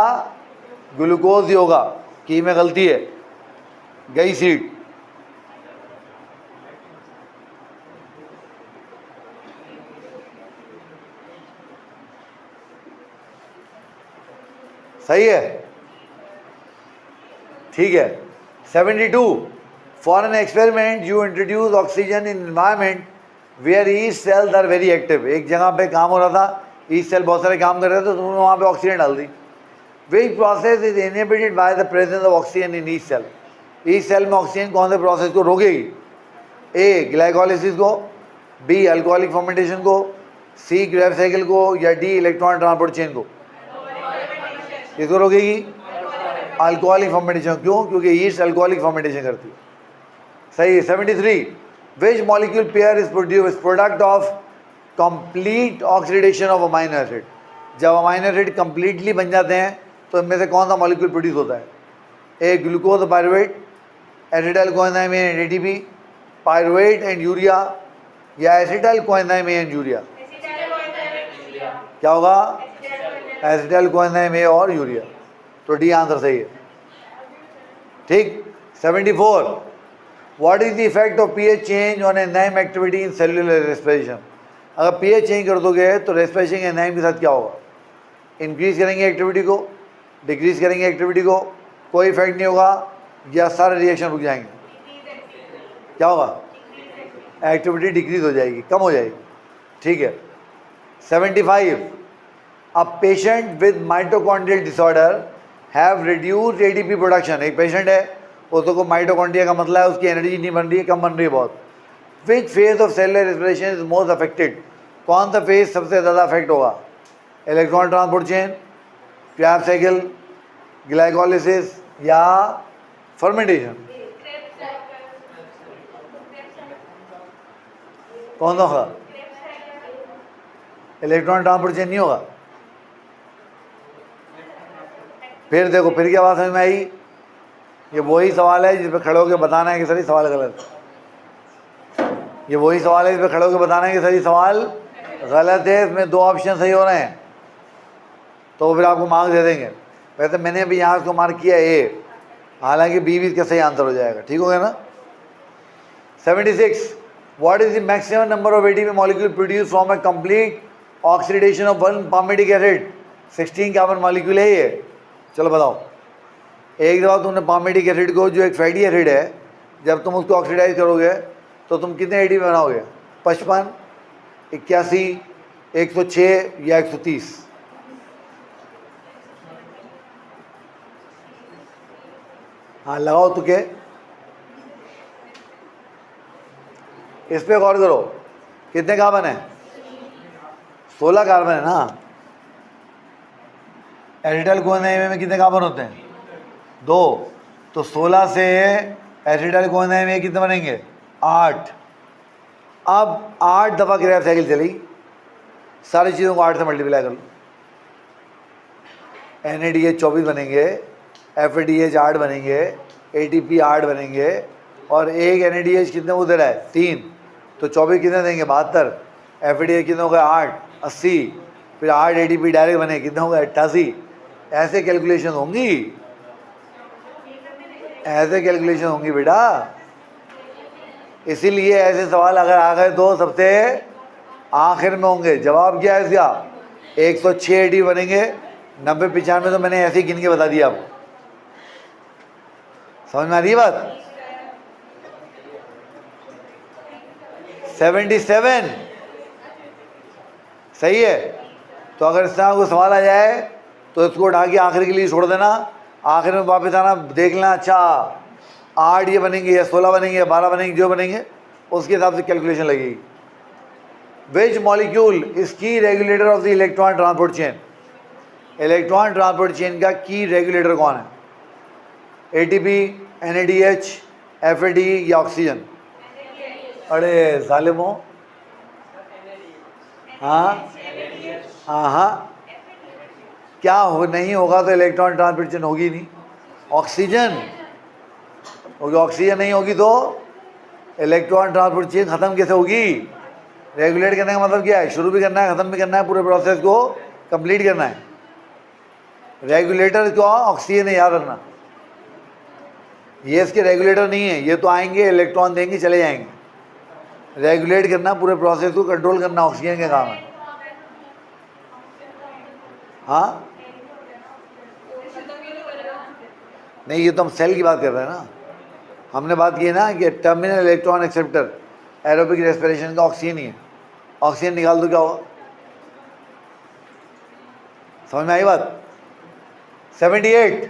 ग्लूकोज ही होगा। की में गलती है, गई सीट। सही है, ठीक है। 72. For an experiment you introduce oxygen in environment where each cells are very active. एक जगह पे काम हो रहा था, ईच सेल बहुत सारे काम कर रहे थे, तो तुमने वहाँ पे ऑक्सीजन डाल दी। Which process is inhibited by the presence of oxygen in each cell? Each cell में ऑक्सीजन कौन से प्रोसेस को रोकेगी? ए ग्लाइकोलिसिस को, बी अल्कोहलिक फर्मेंटेशन को, सी क्रेब्स साइकिल को, या डी इलेक्ट्रॉन ट्रांसपोर्ट चेन को? किसको रोकेगी? Alcoholic fermentation. क्यों? क्योंकि यीस्ट अल्कोहलिक फर्मेंटेशन करती है। सही है। 73 which molecule pair is product of complete oxidation of amino acid? जब अमाइनो एसिड कंप्लीटली बन जाते हैं तो इनमें से कौन सा मॉलिक्यूल प्रोड्यूस होता है? A glucose pyruvate, acetyl coenzyme A and ATP, pyruvate and urea, या acetyl coenzyme A and urea? क्या होगा? एसिटाइल कोएंजाइम ए और यूरिया। तो डी आंसर सही है। ठीक। 74 what is the effect of pH change on enzyme activity in cellular respiration? अगर pH change कर दोगे तो रेस्पिरेशन एंजाइम के साथ क्या होगा? इंक्रीज करेंगे एक्टिविटी को, डिक्रीज करेंगे एक्टिविटी को, कोई इफेक्ट नहीं होगा, या सारे रिएक्शन रुक जाएंगे? क्या होगा? एक्टिविटी डिक्रीज हो जाएगी, कम हो जाएगी। ठीक है। 75 a patient with mitochondrial disorder have reduced ATP production. एक पेशेंट है, उसको माइटोकॉन्ड्रिया का मतलब है उसकी एनर्जी नहीं बन रही है, कम बन रही है बहुत। Which phase of cellular respiration is most affected? कौन सा फेज सबसे ज़्यादा अफेक्ट होगा? Electron transport chain, Krebs cycle, glycolysis, या फर्मेंटेशन? कौन सा होगा? इलेक्ट्रॉन ट्रांसपोर्ट चेन नहीं होगा। फिर देखो, फिर क्या बात समझ में आई? ये वही सवाल है जिस पे खड़े होकर बताना है कि सर ये सवाल गलत है। ये वही सवाल है जिस पे खड़े होकर बताना है कि सर ये सवाल गलत है, इसमें दो ऑप्शन सही हो रहे हैं, तो फिर आपको मार्क्स दे देंगे। वैसे मैंने अभी यहाँ उसको मार्क किया ए, हालांकि बी भी इसका सही आंसर हो जाएगा। ठीक हो गया ना? 76 what is the maximum number of ATP molecule produce from A complete oxidation of one palmitic acid? 16 carbon molecule है ये। चलो बताओ। एक दफ़ा तुमने पामेटिक एसिड को, जो एक फैटी एसिड है, जब तुम उसको ऑक्सीडाइज करोगे तो तुम कितने एटीपी बनाओगे? 55, 81, 106 या 130? हाँ लगाओ तुके, इस पे गौर करो। कितने कार्बन है? 16 कार्बन है ना। एसिटाइल कोएंजाइम में कितने कार्बन होते हैं? 2। तो 16 से एसिटाइल कोएंजाइम में कितने बनेंगे? 8। अब 8 दफ़ा क्रेब्स साइकिल चली, सारी चीज़ों को 8 से मल्टीप्लाई कर लो। NADH 24 बनेंगे, FADH 8 बनेंगे, ATP 8 बनेंगे, और एक NADH कितने को दे रहा है? 3। तो 24 कितने देंगे? 72। FADH कितने हो गए? 8, 80। फिर 8 ATP डायरेक्ट बने, कितने हो गए? 88। ऐसे कैलकुलेशन होंगी, ऐसे कैलकुलेशन होंगी बेटा। इसीलिए ऐसे सवाल अगर आ गए तो सबसे आखिर में होंगे। जवाब क्या है इसका? 106 ATP बनेंगे, 90, 95 तो मैंने ऐसे ही गिन के बता दिया आपको। समझ में आ रही है बात? 77 सही है। तो अगर इस तरह कोई सवाल आ जाए तो इसको उठा के आखिर के लिए छोड़ देना, आखिर में वापस आना, देख लेना अच्छा 8 ये बनेंगे या 16 बनेंगे या 12 बनेंगे, जो बनेंगे उसके हिसाब से कैलकुलेशन लगेगी। विच molecule is key regulator of the electron transport chain? Electron transport chain का की रेगुलेटर कौन है? ATP, NADH, FAD या ऑक्सीजन? अरे जालिमो, हाँ हाँ, क्या हो नहीं होगा तो इलेक्ट्रॉन ट्रांसपोर्ट चेन होगी नहीं, ऑक्सीजन होगी। ऑक्सीजन नहीं होगी तो इलेक्ट्रॉन ट्रांसपोर्ट चेन खत्म कैसे होगी? रेगुलेट करने का मतलब क्या है? शुरू भी करना है, खत्म भी करना है, पूरे प्रोसेस को कंप्लीट करना है। रेगुलेटर क्या? ऑक्सीजन है, याद रखना। ये इसके रेगुलेटर नहीं है, ये तो आएंगे इलेक्ट्रॉन देंगे चले जाएंगे। रेगुलेट करना, पूरे प्रोसेस को कंट्रोल करना ऑक्सीजन का काम है। हाँ नहीं, ये तो हम सेल की बात कर रहे हैं ना। हमने बात की है ना कि terminal electron acceptor aerobic respiration का ऑक्सीजन ही है। ऑक्सीजन निकाल दो क्या होगा? समझ में आई बात? 78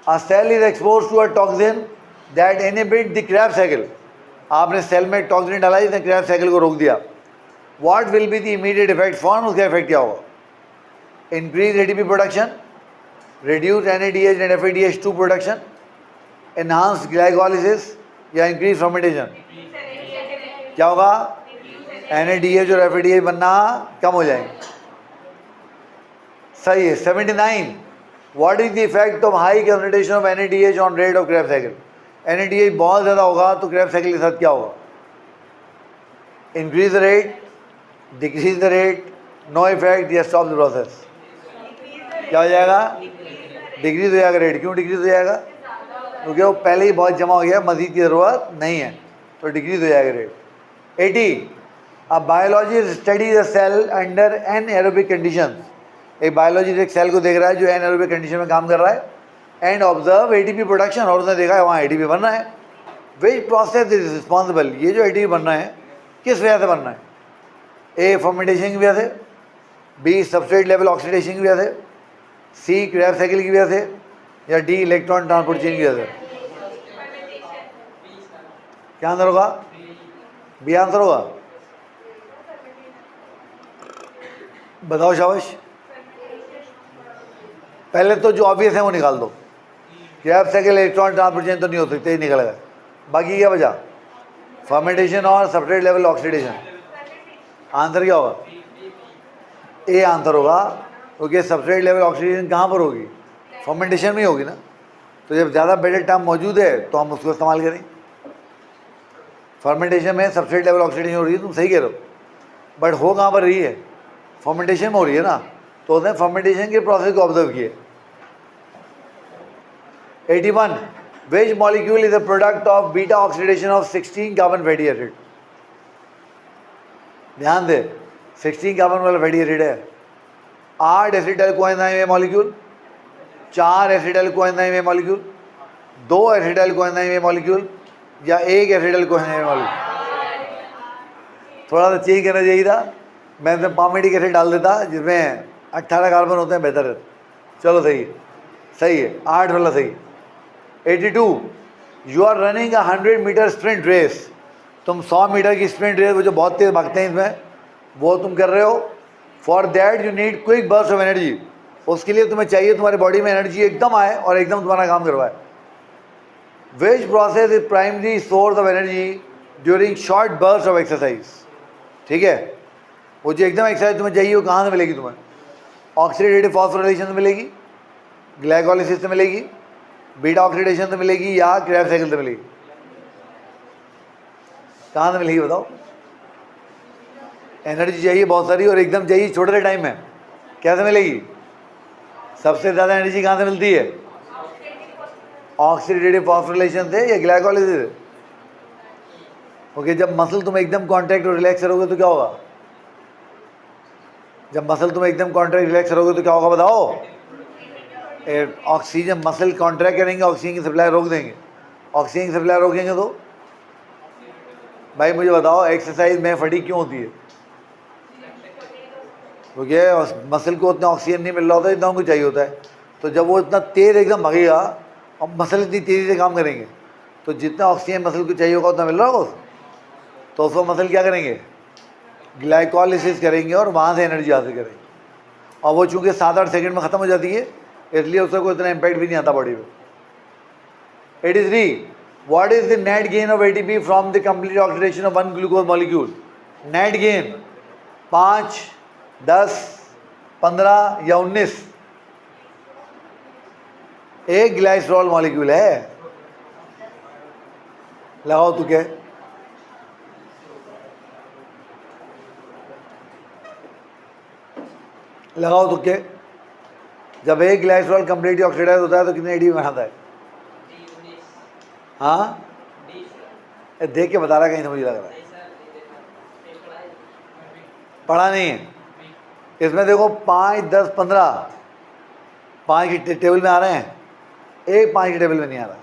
a cell is exposed to a toxin that inhibit the Krebs cycle. आपने सेल में टॉक्सिन डाला जिसने क्रेब्स साइकिल को रोक दिया, what will be the immediate effect? Form उसका इफेक्ट क्या होगा? Increase ATP production, reduce NADH and FADH2 production, enhance glycolysis या increase fermentation? क्या होगा? NADH और FADH बनना कम हो जाएंगे। सही है। 79, what is the effect of high concentration of NADH on rate of Krebs cycle? NADH बहुत ज़्यादा होगा तो Krebs cycle के साथ क्या होगा? Increase the rate, decrease the rate, no effect या stop the process? क्या हो जाएगा? डिक्रीज हो जाएगा रेट। क्यों डिक्रीज हो जाएगा? क्योंकि वो पहले ही बहुत जमा हो गया, मजीद की ज़रूरत नहीं है, तो डिक्रीज हो जाएगा रेट। 80, अब biology study the cell under anaerobic conditions. एक बायोलॉजी एक सेल को देख रहा है जो एनएरोबिक कंडीशन में काम कर रहा है, एंड ऑब्जर्व एटीपी प्रोडक्शन, और उसने देखा है वहाँ एटीपी बन रहा है। Which process is responsible? ये जो एटीपी बन रहा है किस वजह से बन रहा है? ए फर्मेंटेशन की वजह से, बी सबस्ट्रेट लेवल ऑक्सीडेशन की वजह से, सी क्रेब्स साइकिल की वजह से, या डी इलेक्ट्रॉन ट्रांसपोर्ट चेन की वजह से? क्या आंसर होगा? बी आंसर होगा। बताओ शाबाश। पहले तो जो ऑब्वियस है वो निकाल दो। Krebs cycle electron transport chain तो नहीं हो सकते, ही निकलेगा। बाकी क्या बचा? फर्मेंटेशन और सबस्ट्रेट लेवल ऑक्सीडेशन। आंसर क्या होगा? ए आंसर होगा, क्योंकि सबस्ट्रेट लेवल ऑक्सीडेशन कहाँ पर होगी? फर्मेंटेशन में होगी ना। तो जब ज़्यादा बेटर टर्म मौजूद है तो हम उसको इस्तेमाल करें। फर्मेंटेशन में सबस्ट्रेट लेवल ऑक्सीडेशन हो रही है, तुम सही कह रहे हो, बट हो कहाँ पर रही है? फर्मेंटेशन में हो रही है ना, तो उसने फर्मेंटेशन के प्रोसेस को ऑब्जर्व किए। 81, विच molecule is a product of beta oxidation of 16 carbon fatty acid? ध्यान दे, 16 कार्बन वाला फैटी एसिड है। 8 एसिटाइल कोएंजाइम ए मॉलिक्यूल, 4 एसिटाइल कोएंजाइम ए मॉलिक्यूल, 2 एसिटाइल कोएंजाइम ए मॉलिक्यूल, या 1 एसिटाइल कोएंजाइम ए मॉलिक्यूल? थोड़ा सा चेंज करना चाहिए था, मैं इसमें पामेटिक एसिड डाल देता जिसमें 18 कार्बन होते हैं, बेहतर है। चलो सही है, सही है, 8 वाला सही। 82, you are running 100 metre sprint race. तुम 100 मीटर की स्प्रिंट रेस, वो जो बहुत तेज भागते हैं इसमें, वो तुम कर रहे हो। For that you need quick burst of energy. उसके लिए तुम्हें चाहिए तुम्हारी बॉडी में एनर्जी एकदम आए और एकदम तुम्हारा काम करवाए। विच process is primary source of energy during short burst of exercise? ठीक है, वो जो एकदम एक्सरसाइज तुम्हें चाहिए वो कहाँ से मिलेगी तुम्हें? ऑक्सीडेटिव फॉस्फोराइलेशन से मिलेगी, ग्लाइकोलिसिस से मिलेगी, बीटा ऑक्सीडेशन से मिलेगी, या क्रेब्स साइकिल से मिलेगी? कहाँ से मिलेगी बताओ? एनर्जी चाहिए बहुत सारी और एकदम चाहिए छोटे से टाइम में, कैसे मिलेगी? सबसे ज़्यादा एनर्जी कहाँ से मिलती है? ऑक्सीडेटिव फॉस्फोराइलेशन से या ग्लाइकोलिसिस से? ओके, जब मसल तुम एकदम कॉन्ट्रैक्ट और रिलैक्स करोगे तो क्या होगा? जब मसल तुम एकदम कॉन्ट्रैक्ट रिलैक्स करोगे तो क्या होगा बताओ? ऑक्सीजन, मसल कॉन्ट्रैक्ट करेंगे, ऑक्सीजन की सप्लाई रोक देंगे। ऑक्सीजन की सप्लाई रोकेंगे तो भाई मुझे बताओ एक्सरसाइज में फटीग क्यों होती है? क्योंकि मसल को उतना ऑक्सीजन नहीं मिल रहा होता जितना उनको चाहिए होता है। तो जब वो इतना तेज़ एकदम भागेगा और मसल इतनी तेज़ी से काम करेंगे, तो जितना ऑक्सीजन मसल को चाहिए होगा उतना मिल रहा होगा, तो उसको मसल क्या करेंगे? ग्लाइकोलिसिस करेंगे और वहाँ से एनर्जी हासिल करेंगे। और वो चूँकि 7-8 सेकंड में ख़त्म हो जाती है, इसलिए उसका कोई इतना इम्पैक्ट भी नहीं आता बॉडी पे। 83, what is the net gain of ATP from the complete oxidation of one glucose molecule? Net gain 5, 10, 15 या 19? एक ग्लाइसरॉल मॉलिक्यूल है, लगाओ तू क्या? लगाओ तो क्या? जब एक ग्लाइसरॉल कंप्लीटली ऑक्सीडाइज होता है तो कितने एटीपी बनाता है? हाँ, देख के बता रहा, कहीं से मुझे लग रहा है पढ़ा नहीं है। इसमें देखो 5, 10, 15 5 के टेबल में आ रहे हैं, एक 5 के टेबल में नहीं आ रहा।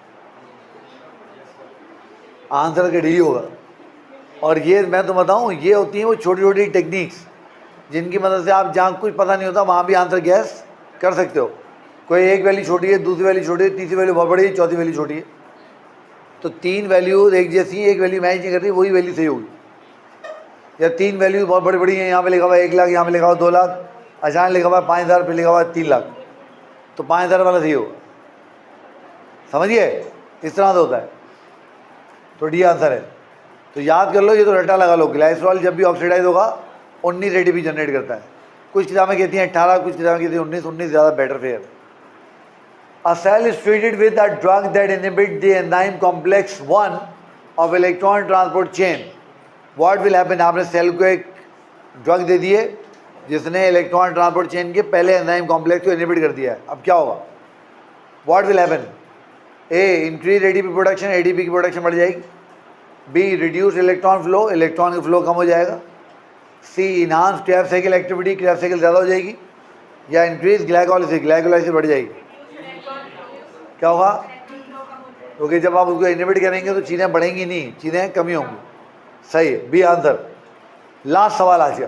आंसर के डी होगा। और ये मैं तो बताऊँ, ये होती हैं वो छोटी छोटी टेक्निक्स जिनकी मदद से आप जहाँ कुछ पता नहीं होता वहाँ भी आंसर गैस कर सकते हो। कोई एक वैल्यू छोटी है, दूसरी वैल्यू छोटी है, तीसरी वैल्यू बहुत बड़ी है, चौथी वैल्यू छोटी है। तो 3 वैल्यूज एक जैसी, एक वैल्यू मैच नहीं कर रही, वही वैल्यू सही होगी। या 3 वैल्यूज बहुत बड़ी बड़ी हैं, यहाँ पे लिखा हुआ है 1 लाख, यहाँ पे लिखा हुआ 2 लाख, अचानक लिखा हुआ है 5,000, फिर लिखा हुआ है 3 लाख, तो 5,000 वाला सही होगा। समझिए, इस तरह से होता है। तो डी आंसर है। तो याद कर लो, ये तो रट्टा लगा लो। ग्लाइसरॉल जब भी ऑक्सीडाइज होगा 19 एटीपी जनरेट करता है। कुछ किताबें कहती हैं 18, कुछ किताबें कहती हैं 19। 19 ज़्यादा better fair. A cell is treated with a drug that inhibits the enzyme complex 1 of electron transport chain. What will happen? आपने सेल को एक ड्रग दे दिए जिसने इलेक्ट्रॉन ट्रांसपोर्ट चेन के पहले एंजाइम कॉम्प्लेक्स को इनहिबिट कर दिया है। अब क्या होगा? What will happen? A. Increase ATP production, ATP की प्रोडक्शन बढ़ जाएगी। B. Reduce electron flow, electron का फ्लो कम हो जाएगा। C. Enhance Krebs cycle activity, Krebs cycle ज़्यादा हो जाएगी। या इंक्रीज ग्लाइकोलाइसिस, ग्लाइकोलाइसिस बढ़ जाएगी। क्या होगा? क्योंकि जब आप उसको इनहिबिट करेंगे तो चीज़ें बढ़ेंगी नहीं, चीज़ें कमी होंगी। सही है, बी आंसर। लास्ट सवाल आज का,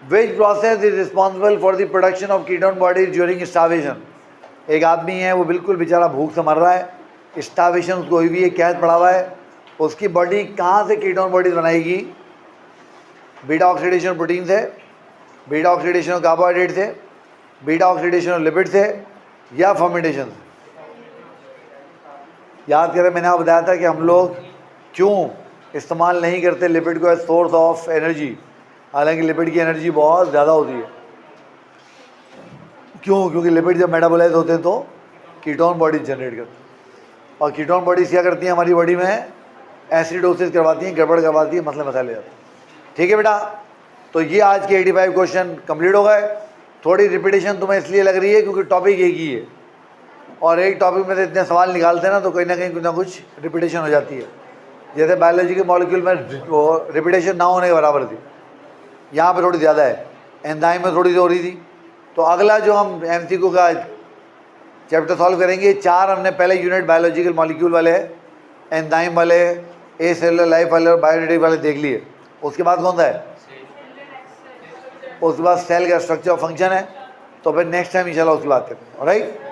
विच process is responsible for the production of ketone bodies during starvation. एक आदमी है, वो बिल्कुल बेचारा भूख से मर रहा है, स्टार्वेशन उसको हुई भी है, कैद पड़ा हुआ है, उसकी बॉडी कहाँ से कीटोन बॉडीज बनाएगी? बीटा ऑक्सीडेशन प्रोटीन से, बीटा ऑक्सीडेशन ऑफ कार्बोहाइड्रेट से, बीटा ऑक्सीडेशन ऑफ लिपिड से, या फर्मेंटेशन से। याद करें, मैंने आपको बताया था कि हम लोग क्यों इस्तेमाल नहीं करते लिपिड को एज सोर्स ऑफ एनर्जी, हालांकि लिपिड की एनर्जी बहुत ज़्यादा होती है। क्यों? क्योंकि लिपिड जब मेटाबोलाइज होते हैं तो कीटोन बॉडीज जनरेट करते हैं, और कीटोन बॉडीज क्या करती हैं हमारी बॉडी में? एसिडोसिस करवाती हैं, गड़बड़ करवाती है, मसले मसाले जाते हैं। ठीक है बेटा, तो ये आज के 85 क्वेश्चन कंप्लीट हो गए। थोड़ी रिपीटेशन तुम्हें इसलिए लग रही है क्योंकि टॉपिक एक ही है, और एक टॉपिक में से इतने सवाल निकालते हैं ना, तो कहीं ना कहीं कुछ ना कुछ रिपीटेशन हो जाती है। जैसे बायोलॉजी के मॉलिक्यूल में वो रिपीटेशन ना होने के बराबर थी, यहाँ पे थोड़ी ज़्यादा है। एंजाइम में थोड़ी सी हो रही थी। तो अगला जो हम एमसीक्यू का चैप्टर सॉल्व करेंगे, 4 हमने पहले यूनिट बायोलॉजिकल मॉलिक्यूल वाले, एंजाइम वाले, ए सेलुलर लाइफ वाले और बायोडेटिक वाले देख लिए। उसके बाद कौन सा है? उसके बाद सेल का स्ट्रक्चर और फंक्शन है। तो फिर नेक्स्ट टाइम इंशाल्लाह उसकी बात करेंगे। ऑलराइट।